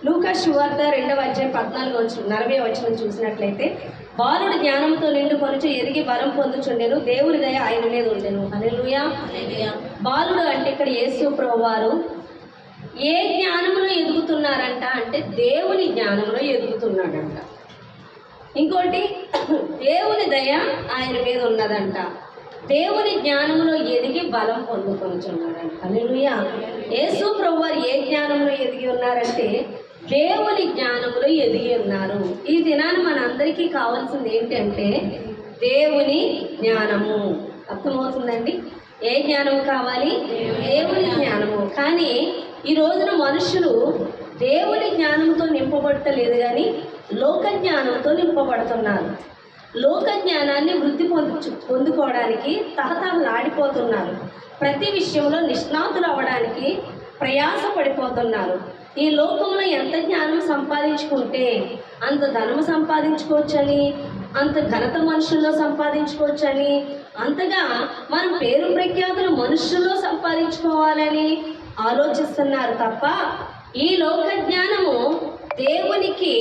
లూకా సువార్త 2వ అధ్యాయం 40వ వచనం చూసినట్లయితే, బాలుడు జ్ఞానంతో నిండుకొనుచు ఎదిగి బలం పొందుచుండెను, దేవుని దయ ఆయన మీద ఉండెను. హల్లెలూయా. బాలుడు అంటే ఇక్కడ యేసు ప్రభువారు ఏ జ్ఞానంలో ఎదుగుతున్నారంట అంటే దేవుని జ్ఞానంలో ఎదుగుతున్నాడంట. ఇంకోటి, దేవుని దయ ఆయన మీద ఉన్నదంట. దేవుని జ్ఞానంలో ఎదిగి బలం పొందుకొనుచున్నాడంట. హల్లెలూయా. యేసు ప్రభువారు ఏ జ్ఞానంలో ఎదిగి ఉన్నారంటే దేవుని జ్ఞానంలో ఎదిగి ఉన్నారు. ఈ దినాన మనందరికీ కావాల్సింది ఏంటంటే దేవుని జ్ఞానము. అర్థమవుతుందండి? ఏ జ్ఞానము కావాలి? దేవుని జ్ఞానము. కానీ ఈ రోజున మనుషులు దేవుని జ్ఞానంతో నింపబడతలేదు, కానీ లోక జ్ఞానంతో నింపబడుతున్నారు. లోక జ్ఞానాన్ని వృద్ధి పొందుకోవడానికి తహతహలాడిపోతున్నారు. ప్రతి విషయంలో నిష్ణాతులు అవ్వడానికి ప్రయాస పడిపోతున్నారు. ఈ లోకంలో ఎంత జ్ఞానం సంపాదించుకుంటే అంత ధనము సంపాదించుకోవచ్చని, అంత ఘనత మనుషుల్లో సంపాదించుకోవచ్చని, అంతగా మనం పేరు ప్రఖ్యాతులు మనుషుల్లో సంపాదించుకోవాలని ఆలోచిస్తున్నారు తప్ప ఈ లోక జ్ఞానము దేవునికి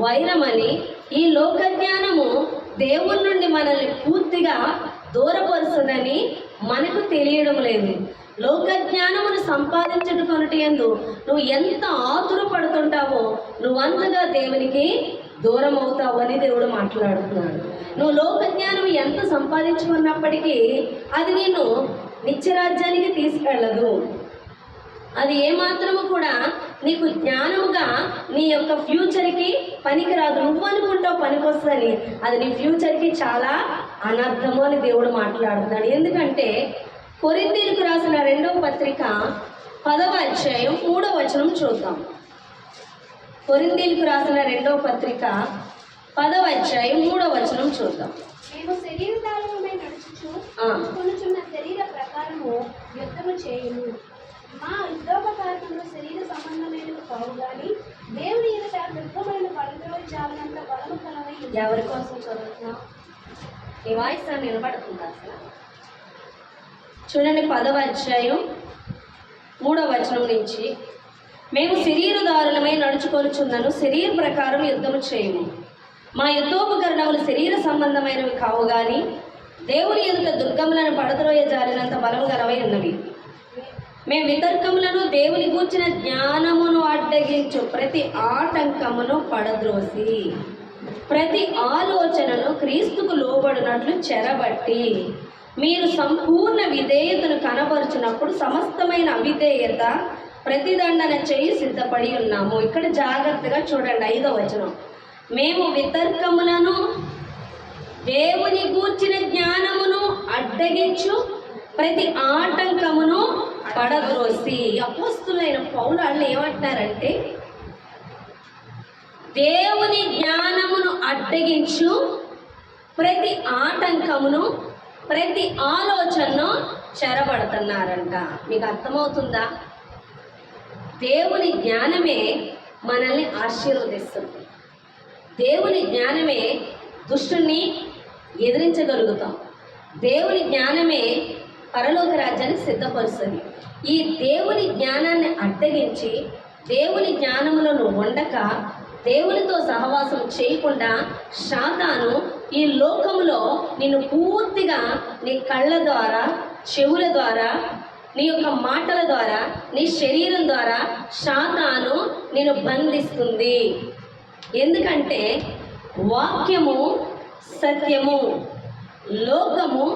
వైరమని, ఈ లోక జ్ఞానము దేవుని నుండి మనల్ని పూర్తిగా దూరపరుస్తుందని మనకు తెలియడం లేదు. లోక జ్ఞానమును సంపాదించుకొనుట యందు నువ్వు ఎంత ఆతురపడుతుంటావో నువ్వంతగా దేవునికి దూరం అవుతావు అని దేవుడు మాట్లాడుతున్నాడు. నువ్వు లోక జ్ఞానం ఎంత సంపాదించుకున్నప్పటికీ అది నేను నిత్యరాజ్యానికి తీసుకెళ్ళదు. అది ఏమాత్రము కూడా నీకు జ్ఞానముగా నీ యొక్క ఫ్యూచర్కి పనికిరాదు. నువ్వు అనుకుంటావు పనికొస్తుందని, అది నీ ఫ్యూచర్కి చాలా అనర్థము అని దేవుడు మాట్లాడుతున్నాడు. ఎందుకంటే కొరింథీయులకు రాసిన 2వ పత్రిక 10వ అధ్యాయం 3వ వచనం చూద్దాం. కొరింథీయులకు రాసిన 2వ పత్రిక 10వ అధ్యాయం 3వ వచనం చూద్దాం. మేము శరీరధారులమై నడుచుచు కొనుచున్న శరీర ప్రకారము యుద్ధము చేయుము. మా యుద్ధోపకరణములు శరీర సంబంధమైనవి కావు గాని దేవుని ఎదుట దుర్గమైన పడద్రోయి చాలినంత బలము కలవై. ఎవరి కోసం చదువుతున్నావు? నీ వాయిస్ నిలబడుతుంది అసలు. చూడండి, 10వ అధ్యాయం 3వ వచనం నుంచి, మేము శరీరదారులమై నడుచుకొనుచున్నను శరీర ప్రకారం యుద్ధము చేయము. మా యుద్ధోపకరణములు శరీర సంబంధమైనవి కావు గాని దేవుని ఎదుట దుర్గములను పడద్రోయ జారినంత బలము గలవై ఉన్నవి. మేము వితర్కములను దేవుని గూర్చిన జ్ఞానమును అడ్డగించు ప్రతి ఆటంకమును పడద్రోసి ప్రతి ఆలోచనను క్రీస్తుకు లోబడినట్లు చెరబట్టి మీరు సంపూర్ణ విధేయతను కనబరుచినప్పుడు సమస్తమైన అవిధేయత ప్రతిదండన చేయి సిద్ధపడి ఉన్నాము. ఇక్కడ జాగ్రత్తగా చూడండి, 5వ వచనం. మేము వితర్కములను దేవుని గూర్చిన జ్ఞానమును అడ్డగించు ప్రతి ఆటంకమును పడద్రోసి. అపోస్తులైన పౌలు వాళ్ళు ఏమంటారంటే దేవుని జ్ఞానమును అడ్డగించు ప్రతి ఆటంకమును ప్రతి ఆలోచనను చెరబడుతున్నారంట. మీకు అర్థమవుతుందా? దేవుని జ్ఞానమే మనల్ని ఆశీర్వదిస్తుంది. దేవుని జ్ఞానమే దుష్టుని ఎదిరించగలుగుతాం. దేవుని జ్ఞానమే పరలోక రాజ్యాన్ని సిద్ధపరుస్తుంది. ఈ దేవుని జ్ఞానాన్ని అడ్డగించి దేవుని జ్ఞానములో నువ్వు ఉండక దేవునితో సహవాసం చేయకుండా సాతాను ఈ లోకములో నిన్ను పూర్తిగా నీ కళ్ళ ద్వారా, చెవుల ద్వారా, నీ యొక్క మాటల ద్వారా, నీ శరీరం ద్వారా సాతాను నిన్ను బంధిస్తుంది. ఎందుకంటే వాక్యము సత్యము, లోకము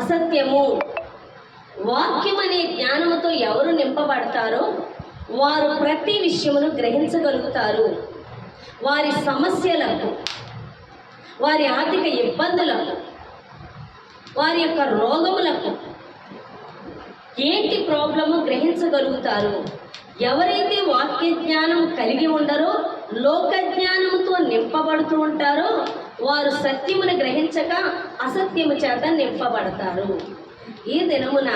అసత్యము. వాక్యం అనే జ్ఞానముతో ఎవరు నింపబడతారో వారు ప్రతి విషయమును గ్రహించగలుగుతారు. వారి సమస్యలకు, వారి ఆర్థిక ఇబ్బందులకు, వారి యొక్క రోగములకు ఏంటి ప్రాబ్లము గ్రహించగలుగుతారు. ఎవరైతే వాక్య జ్ఞానం కలిగి ఉండరో, లోక జ్ఞానముతో నింపబడుతూ ఉంటారో వారు సత్యమును గ్రహించక అసత్యము చేత నింపబడతారు. ఈ దినమున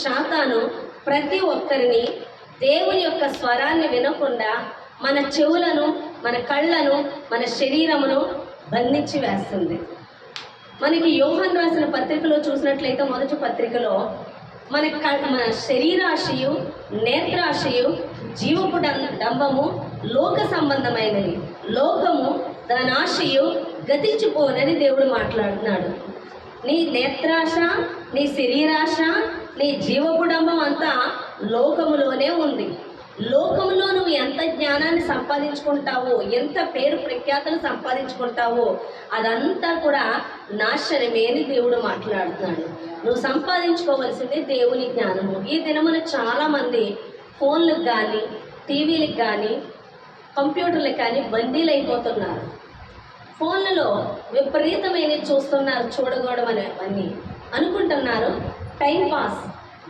సాతాను ప్రతి ఒక్కరిని దేవుని యొక్క స్వరాన్ని వినకుండా మన చెవులను, మన కళ్ళను, మన శరీరమును బంధించి వేస్తుంది. మనకి యోహాను రాసిన పత్రికలో చూసినట్లయితే, మొదటి పత్రికలో మన శరీరాశయు, నేత్రాశయు, జీవపు డంబము, లోక సంబంధమైనవి. లోకము దాని ఆశయు గతించిపోనని దేవుడు మాట్లాడుతున్నాడు. నీ నేత్రాశ, నీ శరీరాశ, నీ జీవకుడంబం అంతా లోకములోనే ఉంది. లోకంలో నువ్వు ఎంత జ్ఞానాన్ని సంపాదించుకుంటావో, ఎంత పేరు ప్రఖ్యాతలు సంపాదించుకుంటావో అదంతా కూడా నాశనమే అని దేవుడు మాట్లాడుతున్నాడు. నువ్వు సంపాదించుకోవలసింది దేవుని జ్ఞానము. ఈ దినమున చాలామంది ఫోన్లకు కానీ, టీవీలకు కానీ, కంప్యూటర్లకు కానీ బందీలు అయిపోతున్నారు. ఫోన్లలో విపరీతమైన చూస్తున్నారు, చూడకూడదు అన్నీ అనుకుంటున్నారు. టైం పాస్,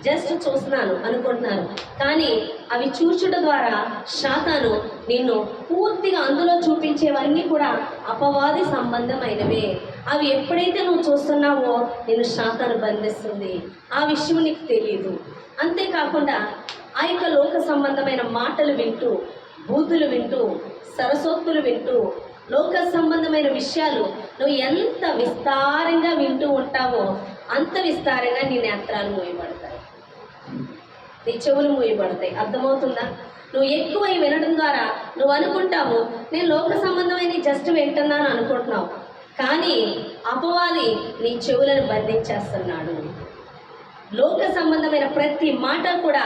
జస్ట్ చూస్తున్నాను అనుకుంటున్నారు. కానీ అవి చూచుట ద్వారా సాతాను నిన్ను పూర్తిగా అందులో చూపించేవన్నీ కూడా అపవాది సంబంధమైనవే. అవి ఎప్పుడైతే నువ్వు చూస్తున్నావో నిన్ను సాతాను బంధిస్తుంది. ఆ విషయం నీకు తెలియదు. అంతేకాకుండా ఆ యొక్క లోక సంబంధమైన మాటలు వింటూ, బూతులు వింటూ, సరసోక్తులు వింటూ, లోక సంబంధమైన విషయాలు నువ్వు ఎంత విస్తారంగా వింటూ ఉంటావో అంత విస్తారంగా నీ నేత్రాలు మూయబడతాయి, నీ చెవులు మూయబడతాయి. అర్థమవుతుందా? నువ్వు ఎక్కువ వినడం ద్వారా నువ్వు అనుకుంటావు నేను లోక సంబంధమైన జస్ట్ వింటున్నాను అనుకుంటున్నావు. కానీ అపవాది నీ చెవులను బంధించేస్తున్నాడు. లోక సంబంధమైన ప్రతి మాట కూడా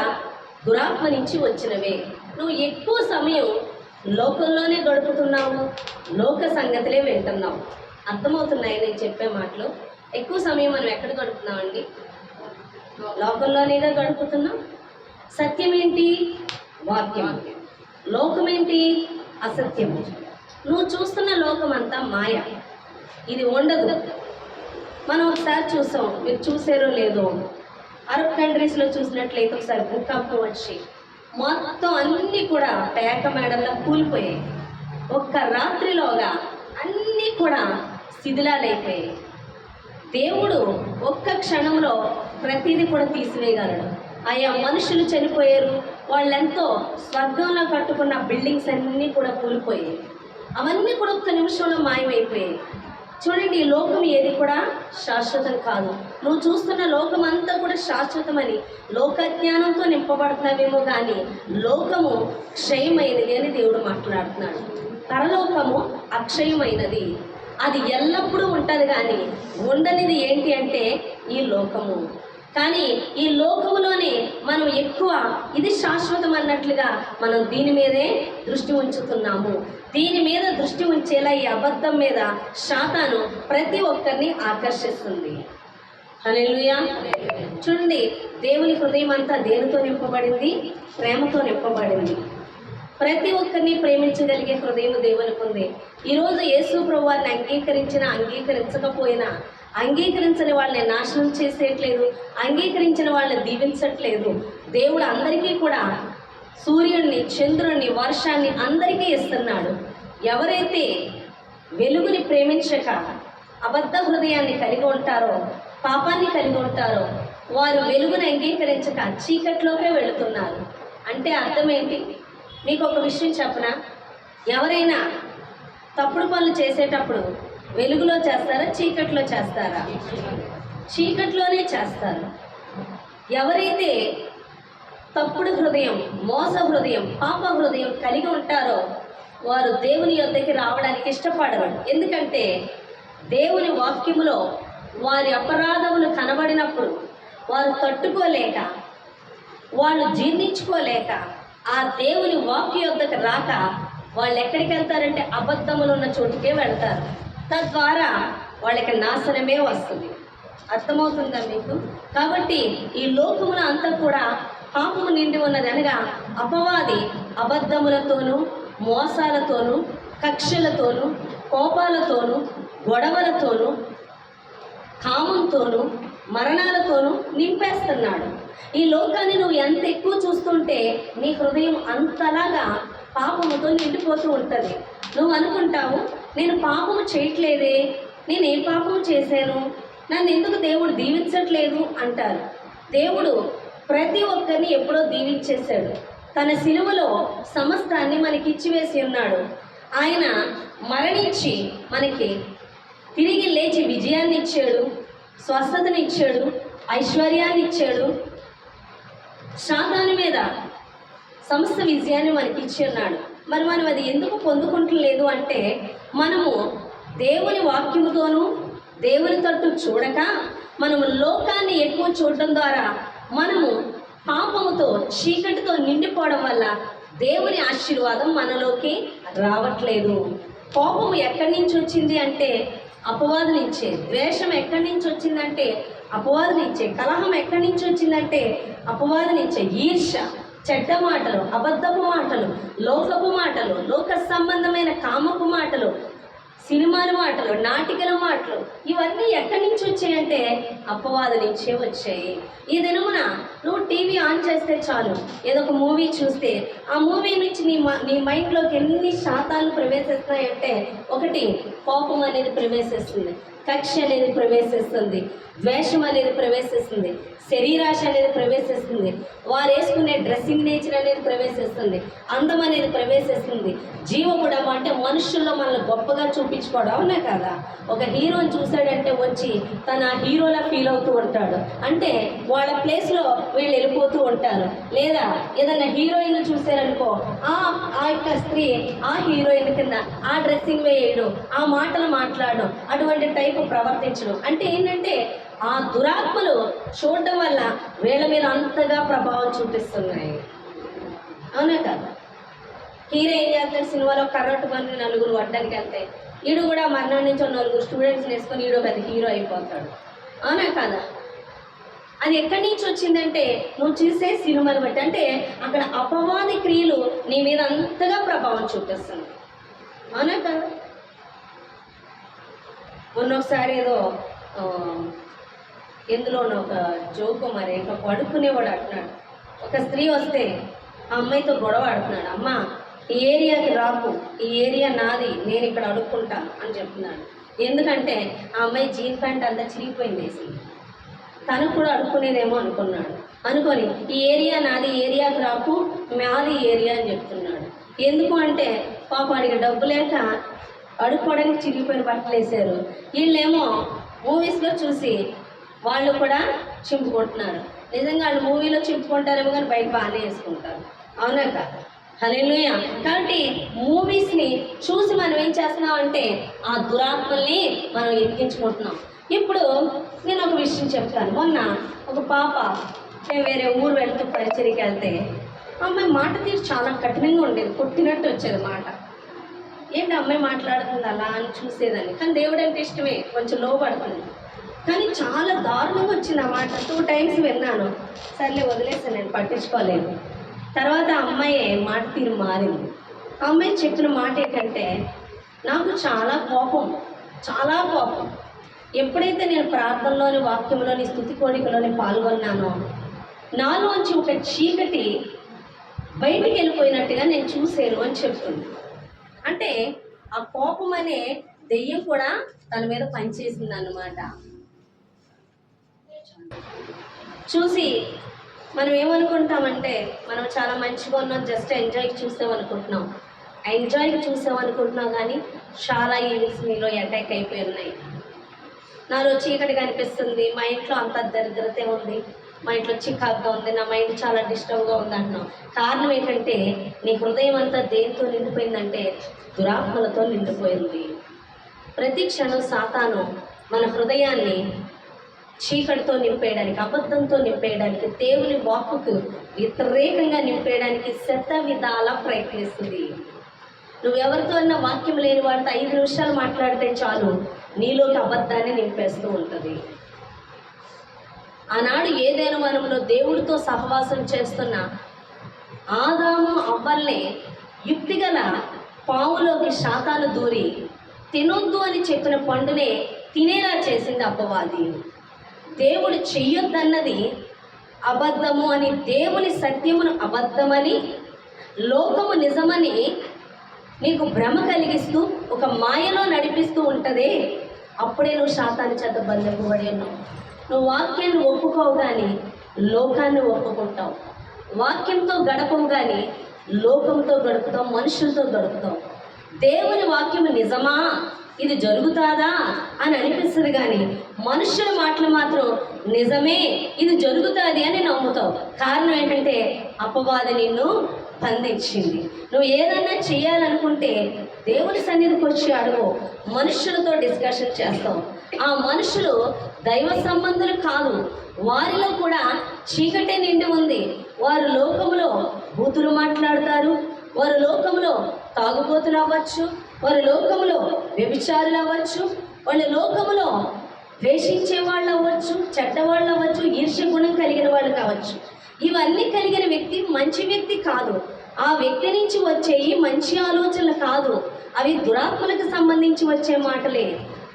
దురాత్మ నుంచి వచ్చినవే. నువ్వు ఎక్కువ సమయం లోకంలోనే గడుపుతున్నావు, లోక సంగతులే వింటున్నావు. అర్థమవుతున్నాయి నేను చెప్పే మాటలు? ఎక్కువ సమయం మనం ఎక్కడ గడుపుతున్నామండి? లోకంలోనేగా గడుపుతున్నాం. సత్యం ఏంటి? వాక్యం. లోకమేంటి? అసత్యము. నువ్వు చూస్తున్న లోకం అంతా మాయ, ఇది ఉండదు. మనం ఒకసారి చూసాం, మీరు చూసారో లేదో, అరబ్ కంట్రీస్లో చూసినట్లయితే ఒకసారి భూకంపం వచ్చి మొత్తం అన్నీ కూడా పేక మేడల్లో కూలిపోయాయి. ఒక్క రాత్రిలోగా అన్నీ కూడా శిథిలాలైపోయాయి. దేవుడు ఒక్క క్షణంలో ప్రతిదీ కూడా తీసివేయగలడు. ఆయా మనుషులు చనిపోయారు, వాళ్ళెంతో స్వర్గంలో కట్టుకున్న బిల్డింగ్స్ అన్నీ కూడా కూలిపోయాయి. అవన్నీ కూడా ఒక్క నిమిషంలో మాయమైపోయాయి. చూడండి, ఈ లోకం ఏది కూడా శాశ్వతం కాదు. నువ్వు చూస్తున్న లోకం అంతా కూడా శాశ్వతమని లోకజ్ఞానంతో నింపబడుతున్నావేమో కానీ లోకము క్షయమైనది అని దేవుడు మాట్లాడుతున్నాడు. పరలోకము అక్షయమైనది, అది ఎల్లప్పుడూ ఉంటుంది. కానీ ఉండనిది ఏంటి అంటే ఈ లోకము. కానీ ఈ లోకములోనే మనం ఎక్కువ ఇది శాశ్వతం అన్నట్లుగా మనం దీని మీదే దృష్టి ఉంచుతున్నాము. దీని మీద దృష్టి ఉంచేలా ఈ అబద్ధం మీద సాతాను ప్రతి ఒక్కరిని ఆకర్షిస్తుంది. హల్లెలూయా. చూడండి, దేవుని హృదయం అంతా దేనితో నింపబడింది? ప్రేమతో నింపబడింది. ప్రతి ఒక్కరిని ప్రేమించగలిగే హృదయం దేవునికి ఉంది. ఈరోజు యేసు ప్రభువారిని అంగీకరించినా అంగీకరించకపోయినా, అంగీకరించని వాళ్ళని నాశనం చేసేయట్లేదు, అంగీకరించిన వాళ్ళని దీవించట్లేదు. దేవుడు అందరికీ కూడా సూర్యుడిని, చంద్రుడిని, వర్షాన్ని అందరికీ ఇస్తున్నాడు. ఎవరైతే వెలుగుని ప్రేమించక అబద్ధ హృదయాన్ని కలిగి ఉంటారో, పాపాన్ని కలిగి ఉంటారో, వారు వెలుగుని అంగీకరించక చీకట్లోకే వెళుతున్నారు. అంటే అర్థం ఏంటి? మీకు ఒక విషయం చెప్పనా? ఎవరైనా తప్పుడు పనులు చేసేటప్పుడు వెలుగులో చేస్తారా, చీకట్లో చేస్తారా? చీకట్లోనే చేస్తారు. ఎవరైతే తప్పుడు హృదయం, మోస హృదయం, పాప హృదయం కలిగి ఉంటారో వారు దేవుని యొద్దకి రావడానికి ఇష్టపడరు. ఎందుకంటే దేవుని వాక్యములో వారి అపరాధములు కనబడినప్పుడు వారు తట్టుకోలేక, వాళ్ళు జీర్ణించుకోలేక, ఆ దేవుని వాక్య యొద్దకు రాక వాళ్ళు ఎక్కడికి వెళ్తారంటే అబద్ధములు ఉన్న చోటుకే వెళ్తారు. తద్వారా వాళ్ళకి నాశనమే వస్తుంది. అర్థమవుతుందా మీకు? కాబట్టి ఈ లోకమున అంతా కూడా పాపము నిండి ఉన్నది. అనగా అపవాది అబద్ధములతోనూ, మోసాలతోనూ, కక్షలతోనూ, కోపాలతోనూ, గొడవలతోనూ, కామంతోనూ, మరణాలతోనూ నింపేస్తున్నాడు. ఈ లోకాన్ని నువ్వు ఎంత ఎక్కువ చూస్తుంటే నీ హృదయం అంతలాగా పాపముతో నిండిపోతూ ఉంటుంది. నువ్వు అనుకుంటావు నేను పాపము చేయట్లేదే, నేను ఏ పాపము చేశాను, నన్ను ఎందుకు దేవుడు దీవించట్లేదు అంటారు. దేవుడు ప్రతి ఒక్కరిని ఎప్పుడో దీవించేశాడు. తన సిలువలో సమస్తాన్ని మనకి ఇచ్చివేసి ఉన్నాడు. ఆయన మరణించి మనకి తిరిగి లేచి విజయాన్ని ఇచ్చాడు, స్వస్థతని ఇచ్చాడు, ఐశ్వర్యాన్ని ఇచ్చాడు. సాతాను మీద సమస్త విజయాన్ని మనకి ఇచ్చి ఉన్నాడు. మరి మనం అది ఎందుకు పొందుకుంటలేదు అంటే మనము దేవుని వాక్యముతోనూ దేవుని తట్టు చూడక మనము లోకాన్ని ఎక్కువ చూడటం ద్వారా మనము పాపముతో చీకటితో నిండిపోవడం వల్ల దేవుని ఆశీర్వాదం మనలోకి రావట్లేదు. కోపము ఎక్కడి నుంచి వచ్చింది అంటే అపవాదు నుంచే. ద్వేషం ఎక్కడి నుంచి వచ్చిందంటే అపవాదు నుంచే. కలహం ఎక్కడి నుంచి వచ్చిందంటే అపవాదు నుంచే. ఈర్ష, చెడ్డ మాటలు, అబద్ధపు మాటలు, లోకపు మాటలు, లోక సంబంధమైన కామపు మాటలు, సినిమాల మాటలు, నాటికల మాటలు, ఇవన్నీ ఎక్కడి నుంచి వచ్చాయంటే అపవాదు నుంచే వచ్చాయి. ఈ దినమున నువ్వు టీవీ ఆన్ చేస్తే చాలు, ఏదో ఒక మూవీ చూస్తే ఆ మూవీ నుంచి నీ మైండ్లోకి ఎన్ని శాతాలు ప్రవేశిస్తున్నాయంటే, ఒకటి కోపం అనేది ప్రవేశిస్తుంది, కక్ష అనేది ప్రవేశిస్తుంది, ద్వేషం అనేది ప్రవేశిస్తుంది, శరీరాశ అనేది ప్రవేశిస్తుంది, వారు వేసుకునే డ్రెస్సింగ్ నేచర్ అనేది ప్రవేశిస్తుంది, అందం అనేది ప్రవేశిస్తుంది, జీవకుడం అంటే మనుషుల్లో మనల్ని గొప్పగా చూపించుకోవడం. అవునా కదా? ఒక హీరోని చూశాడంటే వచ్చి తన హీరోలా ఫీల్ అవుతూ ఉంటాడు. అంటే వాళ్ళ ప్లేస్లో వీళ్ళు వెళ్ళిపోతూ ఉంటారు. లేదా ఏదైనా హీరోయిన్ చూశారనుకో, ఆ యొక్క స్త్రీ ఆ హీరోయిన్ కింద ఆ డ్రెస్సింగ్ వేయడం, ఆ మాటలు మాట్లాడడం, అటువంటి టైపు ప్రవర్తించడం. అంటే ఏంటంటే ఆ దురాత్మలు చూడడం వల్ల వీళ్ళ మీద అంతగా ప్రభావం చూపిస్తున్నాయి. అవునా కదా? హీరో ఏం చేస్తాడు, సినిమాలో కర్రట్టు మంది నలుగురు వడ్డానికి వెళ్తే ఈడు కూడా మర్నాడు నుంచి నలుగురు స్టూడెంట్స్ వేసుకొని ఈడో పెద్ద హీరో అయిపోతాడు. అవునా కదా? అది ఎక్కడి నుంచి వచ్చిందంటే నువ్వు చూసే సినిమాని బట్టి. అంటే అక్కడ అపవాది క్రియలు నీ మీద అంతగా ప్రభావం చూపిస్తుంది. అవునా కదా? మొన్నొకసారి ఏదో ఎందులోనో ఒక జోకు, మరి ఇంకా పడుకునేవాడు అంటున్నాడు. ఒక స్త్రీ వస్తే ఆ అమ్మాయితో గొడవ ఆడుతున్నాడు. అమ్మ, ఈ ఏరియాకి రాకు, ఈ ఏరియా నాది, నేను ఇక్కడ అడుక్కుంటా అని చెప్తున్నాడు. ఎందుకంటే ఆ అమ్మాయి జీన్ ప్యాంట్ అంతా చిరిగిపోయింది వేసింది. తనకు కూడా అడుక్కునేదేమో అనుకున్నాడు. అనుకొని ఈ ఏరియా నాది, ఏరియాకి రాకు, మాది ఏరియా అని చెప్తున్నాడు. ఎందుకు అంటే పాప వాడికి డబ్బు లేక అడుక్కోవడానికి చిరిగిపోయిన బట్టలు వేశారు. వీళ్ళేమో మూవీస్లో చూసి వాళ్ళు కూడా చింపుకుంటున్నారు. నిజంగా వాళ్ళు మూవీలో చింపుకుంటారేమో కానీ బయట బాగానే వేసుకుంటారు. అవునా కదా? హల్లెలూయా. కాబట్టి మూవీస్ని చూసి మనం ఏం చేస్తున్నాం అంటే ఆ దురాత్మల్ని మనం ఎక్కించుకుంటున్నాం. ఇప్పుడు నేను ఒక విషయం చెప్తాను. మొన్న ఒక పాప, మేము వేరే ఊరు వెళ్తూ పరిచర్యకి వెళ్తే అమ్మాయి మాట తీరు చాలా కఠినంగా ఉండేది, కొట్టినట్టు వచ్చేది మాట. ఏంటి అమ్మాయి మాట్లాడుతుంది అలా అని చూసేదాన్ని. కానీ దేవుడు అంటే ఇష్టమే, కొంచెం లోపడుతుంది. కానీ చాలా దారుణంగా వచ్చింది ఆ మాట. 2 times విన్నాను. సర్లే వదిలేసాను, నేను పట్టించుకోలేదు. తర్వాత అమ్మాయి మాట తీరు మారింది. ఆ అమ్మాయి చెప్పిన మాట ఏంటంటే, నాకు చాలా కోపం, చాలా కోపం. ఎప్పుడైతే నేను ప్రార్థనలోని, వాక్యంలోని, స్తుతి కోడికలోని పాల్గొన్నానో నాలోంచి ఒక చీకటి బయటికి వెళ్ళిపోయినట్టుగా నేను చూశాను అని చెప్తుంది. అంటే ఆ కోపం అనే దెయ్యం కూడా తన మీద పనిచేసింది అన్నమాట. చూసి మనం ఏమనుకుంటామంటే మనం చాలా మంచిగా ఉన్నాం, జస్ట్ ఎంజాయ్కి చూసామనుకుంటున్నాం. కానీ చాలా ఈవిల్స్ మీలో అటాక్ అయిపోయి ఉన్నాయి. నాలో చీకటి కనిపిస్తుంది, మా ఇంట్లో అంత దరిద్రతే ఉంది, మా ఇంట్లో చికాగ్గా ఉంది, నా మైండ్ చాలా డిస్టర్బ్గా ఉంది అంటున్నాం. కారణం ఏంటంటే నీ హృదయం అంతా దేనితో నిండిపోయిందంటే దురాత్మలతో నిండిపోయింది. ప్రతి క్షణం సాతాను మన హృదయాన్ని చీకటితో నింపేయడానికి, అబద్ధంతో నింపేయడానికి, దేవుని వాక్కుకు వ్యతిరేకంగా నింపేయడానికి శత విధాలా ప్రయత్నిస్తుంది. నువ్వెవరితో అన్న వాక్యం లేని వాడితో 5 నిమిషాలు మాట్లాడితే చాలు నీలోకి అబద్ధాన్ని నింపేస్తూ ఉంటుంది. ఆనాడు ఏదైనా వనంలో దేవుడితో సహవాసం చేస్తున్న ఆదాము అవ్వల్ని యుక్తిగల పావులోకి శాతాలు దూరి తినొద్దు అని చెప్పిన పండునే తినేలా చేసింది అపవాది. దేవుడు చెయ్యొద్దన్నది అబద్ధము అని, దేవుని సత్యమును అబద్ధమని, లోకము నిజమని నీకు భ్రమ కలిగిస్తూ ఒక మాయలో నడిపిస్తూ ఉంటుందే, అప్పుడే నువ్వు శాతాన్ని చేత బంధింపబడి ఉన్నావు. నువ్వు వాక్యాన్ని ఒప్పుకోవు కానీ లోకాన్ని ఒప్పుకుంటావు. వాక్యంతో గడపవు కానీ లోకంతో గడుపుతావు, మనుషులతో గడుపుతావు. దేవుని వాక్యము నిజమా, ఇది జరుగుతాదా అని అనిపిస్తుంది కానీ మనుషుల మాటలు మాత్రం నిజమే, ఇది జరుగుతుంది అని నమ్ముతావు. కారణం ఏంటంటే అపవాది నిన్ను బంధించింది. నువ్వు ఏదన్నా చేయాలనుకుంటే దేవుని సన్నిధికి వచ్చి అడుగు. మనుషులతో డిస్కషన్ చేస్తావు. ఆ మనుషులు దైవ సంబంధులు కాదు, వారిలో కూడా చీకటే నిండి ఉంది. వారు లోకములో బూతులు మాట్లాడతారు, వారు లోకములో తాగుబోతులు అవ్వచ్చు, వారి లోకములో వ్యభిచారులు అవ్వచ్చు, వాళ్ళ లోకములో ద్వేషించే వాళ్ళు అవ్వచ్చు, చెడ్డవాళ్ళు అవ్వచ్చు, ఈర్ష్య గుణం కలిగిన వాళ్ళు కావచ్చు. ఇవన్నీ కలిగిన వ్యక్తి మంచి వ్యక్తి కాదు. ఆ వ్యక్తి నుంచి వచ్చేవి మంచి ఆలోచనలు కాదు, అవి దురాత్మలకు సంబంధించి వచ్చే మాటలే.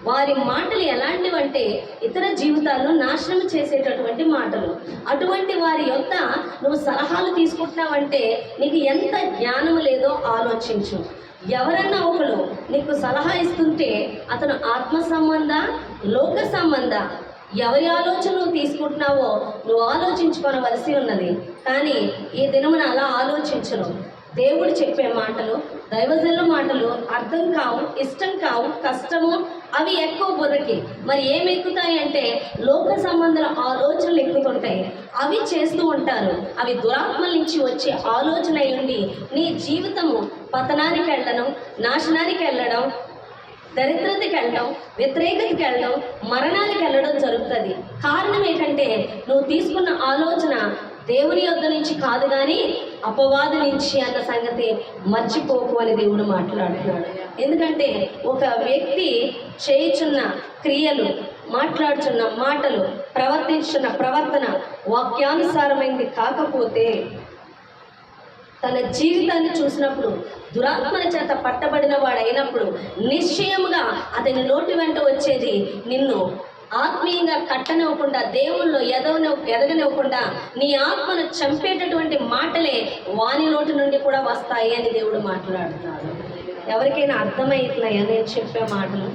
వారి మాటలు ఎలాంటివంటే ఇతర జీవితాలను నాశనం చేసేటటువంటి మాటలు. అటువంటి వారి యొక్క నువ్వు సలహాలు తీసుకుంటున్నావంటే నీకు ఎంత జ్ఞానం లేదో ఆలోచించు. ఎవరన్నా ఒకరు నీకు సలహా ఇస్తుంటే అతను ఆత్మ సంబంధ, లోక సంబంధ, ఎవరి ఆలోచన నువ్వు తీసుకుంటున్నావో నువ్వు ఆలోచించుకోవలసి ఉన్నది. కానీ ఈ దినమున అలా ఆలోచించను. దేవుడు చెప్పే మాటలు, దైవజనుల మాటలు అర్థం కావు, ఇష్టం కావు, కష్టము, అవి ఎక్కువ బుర్రకి. మరి ఏమి ఎక్కుతాయి అంటే లోక సంబంధాల ఆలోచనలు ఎక్కుతుంటాయి. అవి చేస్తూ ఉంటారు. అవి దురాత్మల నుంచి వచ్చే ఆలోచన ఉండి నీ జీవితము పతనానికి వెళ్ళడం, నాశనానికి వెళ్ళడం, దరిద్రతకి వెళ్ళడం, వ్యతిరేకతకి వెళ్ళడం, మరణానికి వెళ్ళడం జరుగుతుంది. కారణం ఏంటంటే నువ్వు తీసుకున్న ఆలోచన దేవుని యొద్ద నుంచి కాదు కానీ అపవాది నుంచి అన్న సంగతి మర్చిపోకు అని దేవుడు మాట్లాడుతున్నాడు. ఎందుకంటే ఒక వ్యక్తి చేయుచున్న క్రియలు, మాట్లాడుచున్న మాటలు, ప్రవర్తించున్న ప్రవర్తన వాక్యానుసారమైంది కాకపోతే తన జీవితాన్ని చూసినప్పుడు దురాత్మల చేత పట్టబడిన వాడు అయినప్పుడు నిశ్చయముగా అతని నోటి వెంట వచ్చేది నిన్ను ఆత్మీయంగా కట్టనివ్వకుండా, దేవుళ్ళు ఎదగనివ్వకుండా నీ ఆత్మను చంపేటటువంటి మాటలే వాని నోటి నుండి కూడా వస్తాయి అని దేవుడు మాట్లాడుతున్నాడు. ఎవరికైనా అర్థమవుతున్నాయా నేను చెప్పే మాటలు?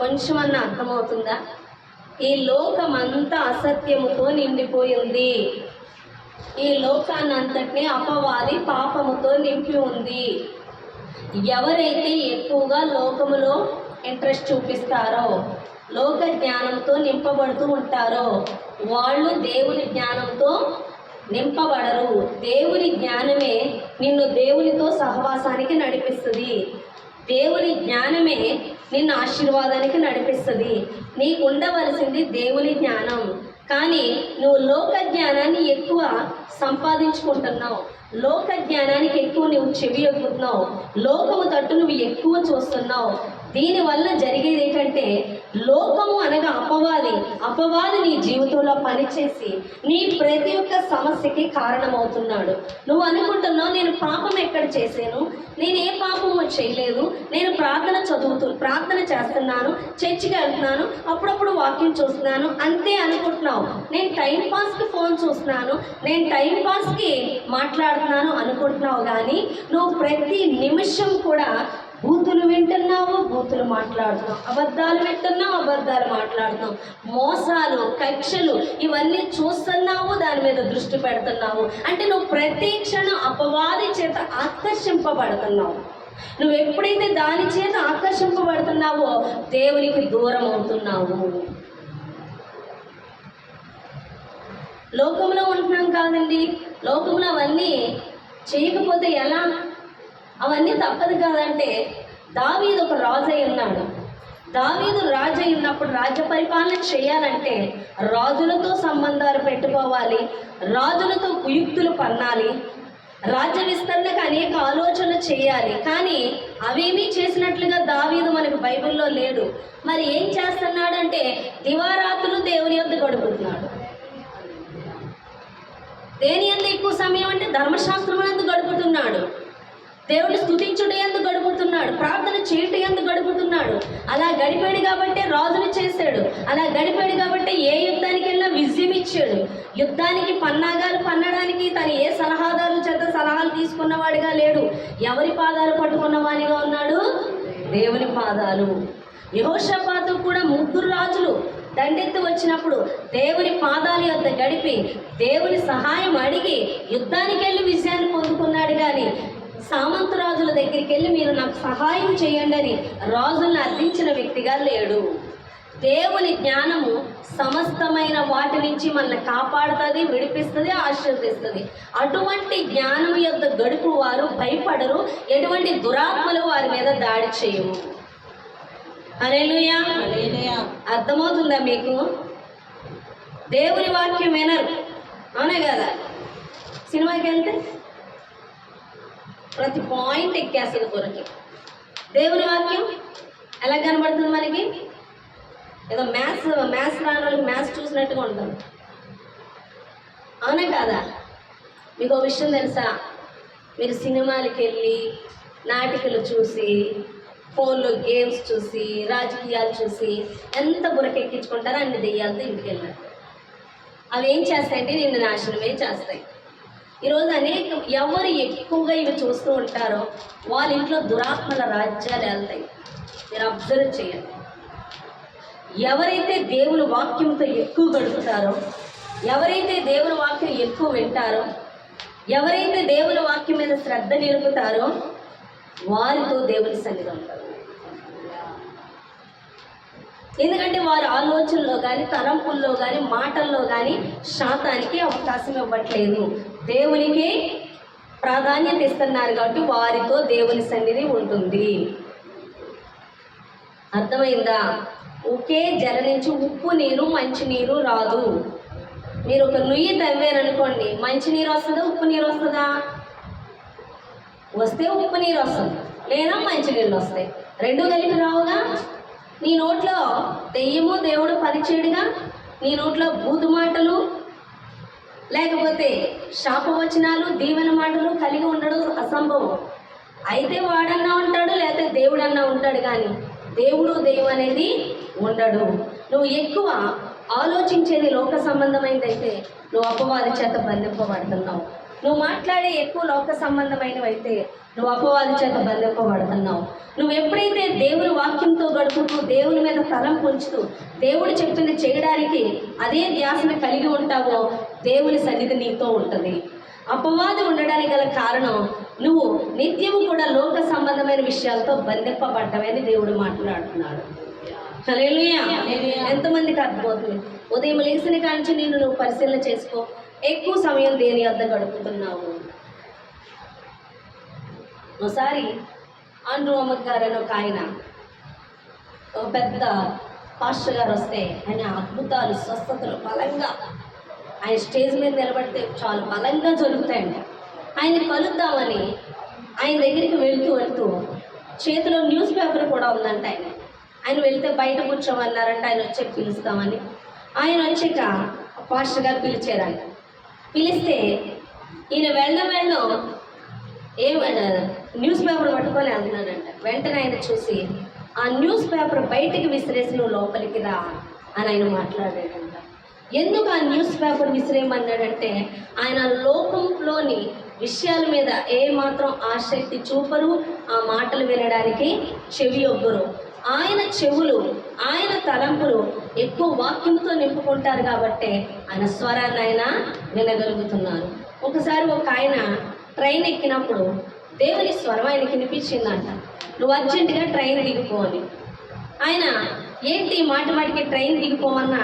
కొంచెమన్నా అర్థమవుతుందా? ఈ లోకమంతా అసత్యముతో నిండిపోయింది. ఈ లోకాన్ని అంతటినీ అపవాది పాపముతో నింపి ఉంది. ఎవరైతే ఎక్కువగా లోకములో ఇంట్రెస్ట్ చూపిస్తారో, లోక జ్ఞానంతో నింపబడుతూ ఉంటారో వాళ్ళు దేవుని జ్ఞానంతో నింపబడరు. దేవుని జ్ఞానమే నిన్ను దేవునితో సహవాసానికి నడిపిస్తుంది. దేవుని జ్ఞానమే నిన్ను ఆశీర్వాదానికి నడిపిస్తుంది. నీకు ఉండవలసింది దేవుని జ్ఞానం. కానీ నువ్వు లోక జ్ఞానాన్ని ఎక్కువ సంపాదించుకుంటున్నావు, లోక జ్ఞానానికి ఎక్కువ నువ్వు చెవి ఎక్కుతున్నావు, లోకము తట్టు నువ్వు ఎక్కువ చూస్తున్నావు. దీనివల్ల జరిగేది ఏంటంటే లోకము అనగా అపవాది నీ జీవితంలో పనిచేసి నీ ప్రతి ఒక్క సమస్యకి కారణమవుతున్నాడు. నువ్వు అనుకుంటున్నావు నేను పాపం ఎక్కడ చేశాను, నేను ఏ పాపము చేయలేదు, నేను ప్రార్థన చేస్తున్నాను, చర్చికి వెళ్తున్నాను, అప్పుడప్పుడు వాకింగ్ చూస్తున్నాను అంతే అనుకుంటున్నావు. నేను టైంపాస్కి ఫోన్ చూస్తున్నాను, నేను టైంపాస్కి మాట్లాడుతున్నాను అనుకుంటున్నావు. కానీ నువ్వు ప్రతి నిమిషం కూడా బూతులు వింటున్నావు, బూతులు మాట్లాడుతున్నావు, అబద్ధాలు వింటున్నావు, అబద్ధాలు మాట్లాడుతున్నావు, మోసాలు, కక్షలు ఇవన్నీ చూస్తున్నావు, దాని మీద దృష్టి పెడుతున్నావు. అంటే నువ్వు ప్రతి క్షణం అపవాది చేత ఆకర్షింపబడుతున్నావు. నువ్వు ఎప్పుడైతే దాని చేత ఆకర్షింపబడుతున్నావో దేవునికి దూరం అవుతున్నావు. లోకంలో ఉంటున్నాం కాదండి, లోకంలో అవన్నీ చేయకపోతే ఎలా? అవన్నీ తప్పదు కాదంటే దావీదు ఒక రాజు అయి ఉన్నాడు. దావీదు రాజు అయి ఉన్నప్పుడు రాజ్య పరిపాలన చేయాలంటే రాజులతో సంబంధాలు పెట్టుకోవాలి, రాజులతో కుయుక్తులు పన్నాలి, రాజ్య విస్తరణకు అనేక ఆలోచనలు చేయాలి. కానీ అవేమీ చేసినట్లుగా దావీదు మనకు బైబిల్లో లేడు. మరి ఏం చేస్తున్నాడంటే దివారాత్రులు దేవుని యొద్ద గడుపుతున్నాడు. దేని యందు ఎక్కువ సమయం అంటే ధర్మశాస్త్రమునందు గడుపుతున్నాడు, దేవుని స్తుతించుట యందు గడుపుతున్నాడు, ప్రార్థన చేయుట యందు గడుపుతున్నాడు. అలా గడిపాడు కాబట్టే రాజును చేశాడు, అలా గడిపాడు కాబట్టే ఏ యుద్ధానికి వెళ్ళినా విజయం ఇచ్చాడు. యుద్ధానికి పన్నాగాలు పన్నడానికి తను ఏ సలహాదారుల చేత సలహాలు తీసుకున్నవాడిగా లేడు. ఎవరి పాదాలు పట్టుకున్నవాడిగా ఉన్నాడు? దేవుని పాదాలు. యెహోషాపాతు కూడా 3 రాజులు దండెత్తి వచ్చినప్పుడు దేవుని పాదాల యొద్ద గడిపి దేవుని సహాయం అడిగి యుద్ధానికి వెళ్ళి విజయాన్ని పొందుకున్నాడు. కానీ సామంత రాజుల దగ్గరికి వెళ్ళి మీరు నాకు సహాయం చేయండి అని రాజులను అర్థించిన వ్యక్తిగా లేడు. దేవుని జ్ఞానము సమస్తమైన వాటి నుంచి మనల్ని కాపాడుతుంది, విడిపిస్తుంది, ఆశీర్వదిస్తుంది. అటువంటి జ్ఞానం యొక్క గడుపు వారు భయపడరు, ఎటువంటి దురాత్మలు వారి మీద దాడి చేయము. హల్లెలూయా. అర్థమవుతుందా మీకు? దేవుని వాక్యం వినరు, అవునే కదా? సినిమాకి వెళ్తే ప్రతి పాయింట్ ఎక్కేస్తుంది కొరకి. దేవుని వాక్యం ఎలా కనబడుతుంది మనకి? ఏదో మ్యాథ్స్ రాని వాళ్ళకి మ్యాథ్స్ చూసినట్టుగా ఉంటుంది, అవునే కాదా? మీకు ఒక విషయం తెలుసా? మీరు సినిమాలకి వెళ్ళి, నాటికలు చూసి, ఫోన్లో గేమ్స్ చూసి, రాజకీయాలు చూసి ఎంత బురకెక్కించుకుంటారో అన్ని దెయ్యాలతో ఇంటికి వెళ్ళారు. అవి ఏం చేస్తాయంటే నిన్ను నాశనమే చేస్తాయి. ఈరోజు ఎవరు ఎక్కువగా ఇవి చూస్తూ ఉంటారో వాళ్ళ ఇంట్లో దురాత్మల రాజ్యాలు వెళ్తాయి. మీరు అబ్జర్వ్ చేయండి. ఎవరైతే దేవుని వాక్యంతో ఎక్కువ గడుపుతారో, ఎవరైతే దేవుని వాక్యం ఎక్కువ వింటారో, ఎవరైతే దేవుని వాక్యం మీద శ్రద్ధ నిలుపుతారో వారితో దేవుని సన్నిధి ఉంటారు. ఎందుకంటే వారి ఆలోచనలో కానీ, తలంపుల్లో కానీ, మాటల్లో కానీ శాతానికి అవకాశం ఇవ్వట్లేదు, దేవునికి ప్రాధాన్యత ఇస్తున్నారు. కాబట్టి వారితో దేవుని సన్నిధి ఉంటుంది. అర్థమైందా? ఒకే జల నుంచి ఉప్పు నీరు మంచి నీరు రాదు. మీరు ఒక నుయ్యి తవ్వారనుకోండి, మంచి నీరు వస్తుందా, ఉప్పు నీరు వస్తుందా? వస్తే ఉప్పు నీరు వస్తుంది, లేదా మంచి నీళ్ళు వస్తాయి. రెండు కలిపి రావుగా. నీ నోట్లో దెయ్యము దేవుడు పనిచేయడుగా. నీ నోట్లో బూతు మాటలు లేకపోతే శాపవచనాలు, దీవెన మాటలు కలిగి ఉండడం అసంభవం. అయితే వాడన్నా ఉంటాడు, లేకపోతే దేవుడన్నా ఉంటాడు, కానీ దేవుడు దెయ్యం అనేది ఉండడు. నువ్వు ఎక్కువ ఆలోచించేది లోక సంబంధమైనదైతే నువ్వు అపవాది చేత బంధింపబడుతున్నావు. నువ్వు మాట్లాడే ఎక్కువ లోక సంబంధమైనవి అయితే నువ్వు అపవాది చేత బంధింపబడుతున్నావు. నువ్వు ఎప్పుడైతే దేవుని వాక్యంతో గడుపుతూ, దేవుని మీద తలం ఉంచుతూ, దేవుడు చెప్పింది చేయడానికి అదే ధ్యాసను కలిగి ఉంటావో దేవుని సన్నిధి నీతో ఉంటుంది. అపవాది ఉండడానికి గల కారణం నువ్వు నిత్యము కూడా లోక సంబంధమైన విషయాలతో బంధింపబడ్డమని దేవుడు మాట్లాడుతున్నాడు. హల్లెలూయా. ఎంతమందికి అర్థమవుతుంది? ఉదయం లేచిన కాంచి నువ్వు పరిశీలన చేసుకో. ఎక్కువ సమయం దేని వద్ద గడుపుతున్నావు? ఒకసారి ఆండ్రూ అమ్మద్ గారు అని ఒక ఆయన, ఒక పెద్ద పాస్టర్ గారు వస్తే ఆయన అద్భుతాలు, స్వస్థతలు బలంగా, ఆయన స్టేజ్ మీద నిలబడితే చాలా బలంగా జరుగుతాయండి. ఆయన కలుద్దామని ఆయన దగ్గరికి వెళ్తూ చేతిలో న్యూస్ పేపర్ కూడా ఉందంట. ఆయన వెళ్తే బయట కూర్చోమన్నారంట. ఆయన వచ్చి పిలుస్తామని. ఆయన వచ్చాక పాస్టర్ గారు పిలిచారంట. పిలిస్తే ఈయన వెళ్ళడం న్యూస్ పేపర్ పట్టుకొని వెళ్తున్నాడంట. వెంటనే ఆయన చూసి ఆ న్యూస్ పేపర్ బయటికి విసిరేసి నువ్వు లోపలికి రా అని ఆయన మాట్లాడాడంట. ఎందుకు ఆ న్యూస్ పేపర్ విసిరేయమన్నాడంటే ఆయన లోకంలోని విషయాల మీద ఏమాత్రం ఆసక్తి చూపరు, ఆ మాటలు వినడానికి చెవి ఒగ్గరు. ఆయన చెవులు, ఆయన తలంపులు ఎక్కువ వాక్యంతో నింపుకుంటారు కాబట్టి ఆయన స్వరాన్ని ఆయన వినగలుగుతున్నారు. ఒకసారి ఒక ఆయన ట్రైన్ ఎక్కినప్పుడు దేవుని స్వరం ఆయనకి వినిపించిందంట. నువ్వు అర్జెంటుగా ట్రైన్ దిగిపోవాలి. ఆయన ఏంటి మాటికి ట్రైన్ దిగిపోమన్న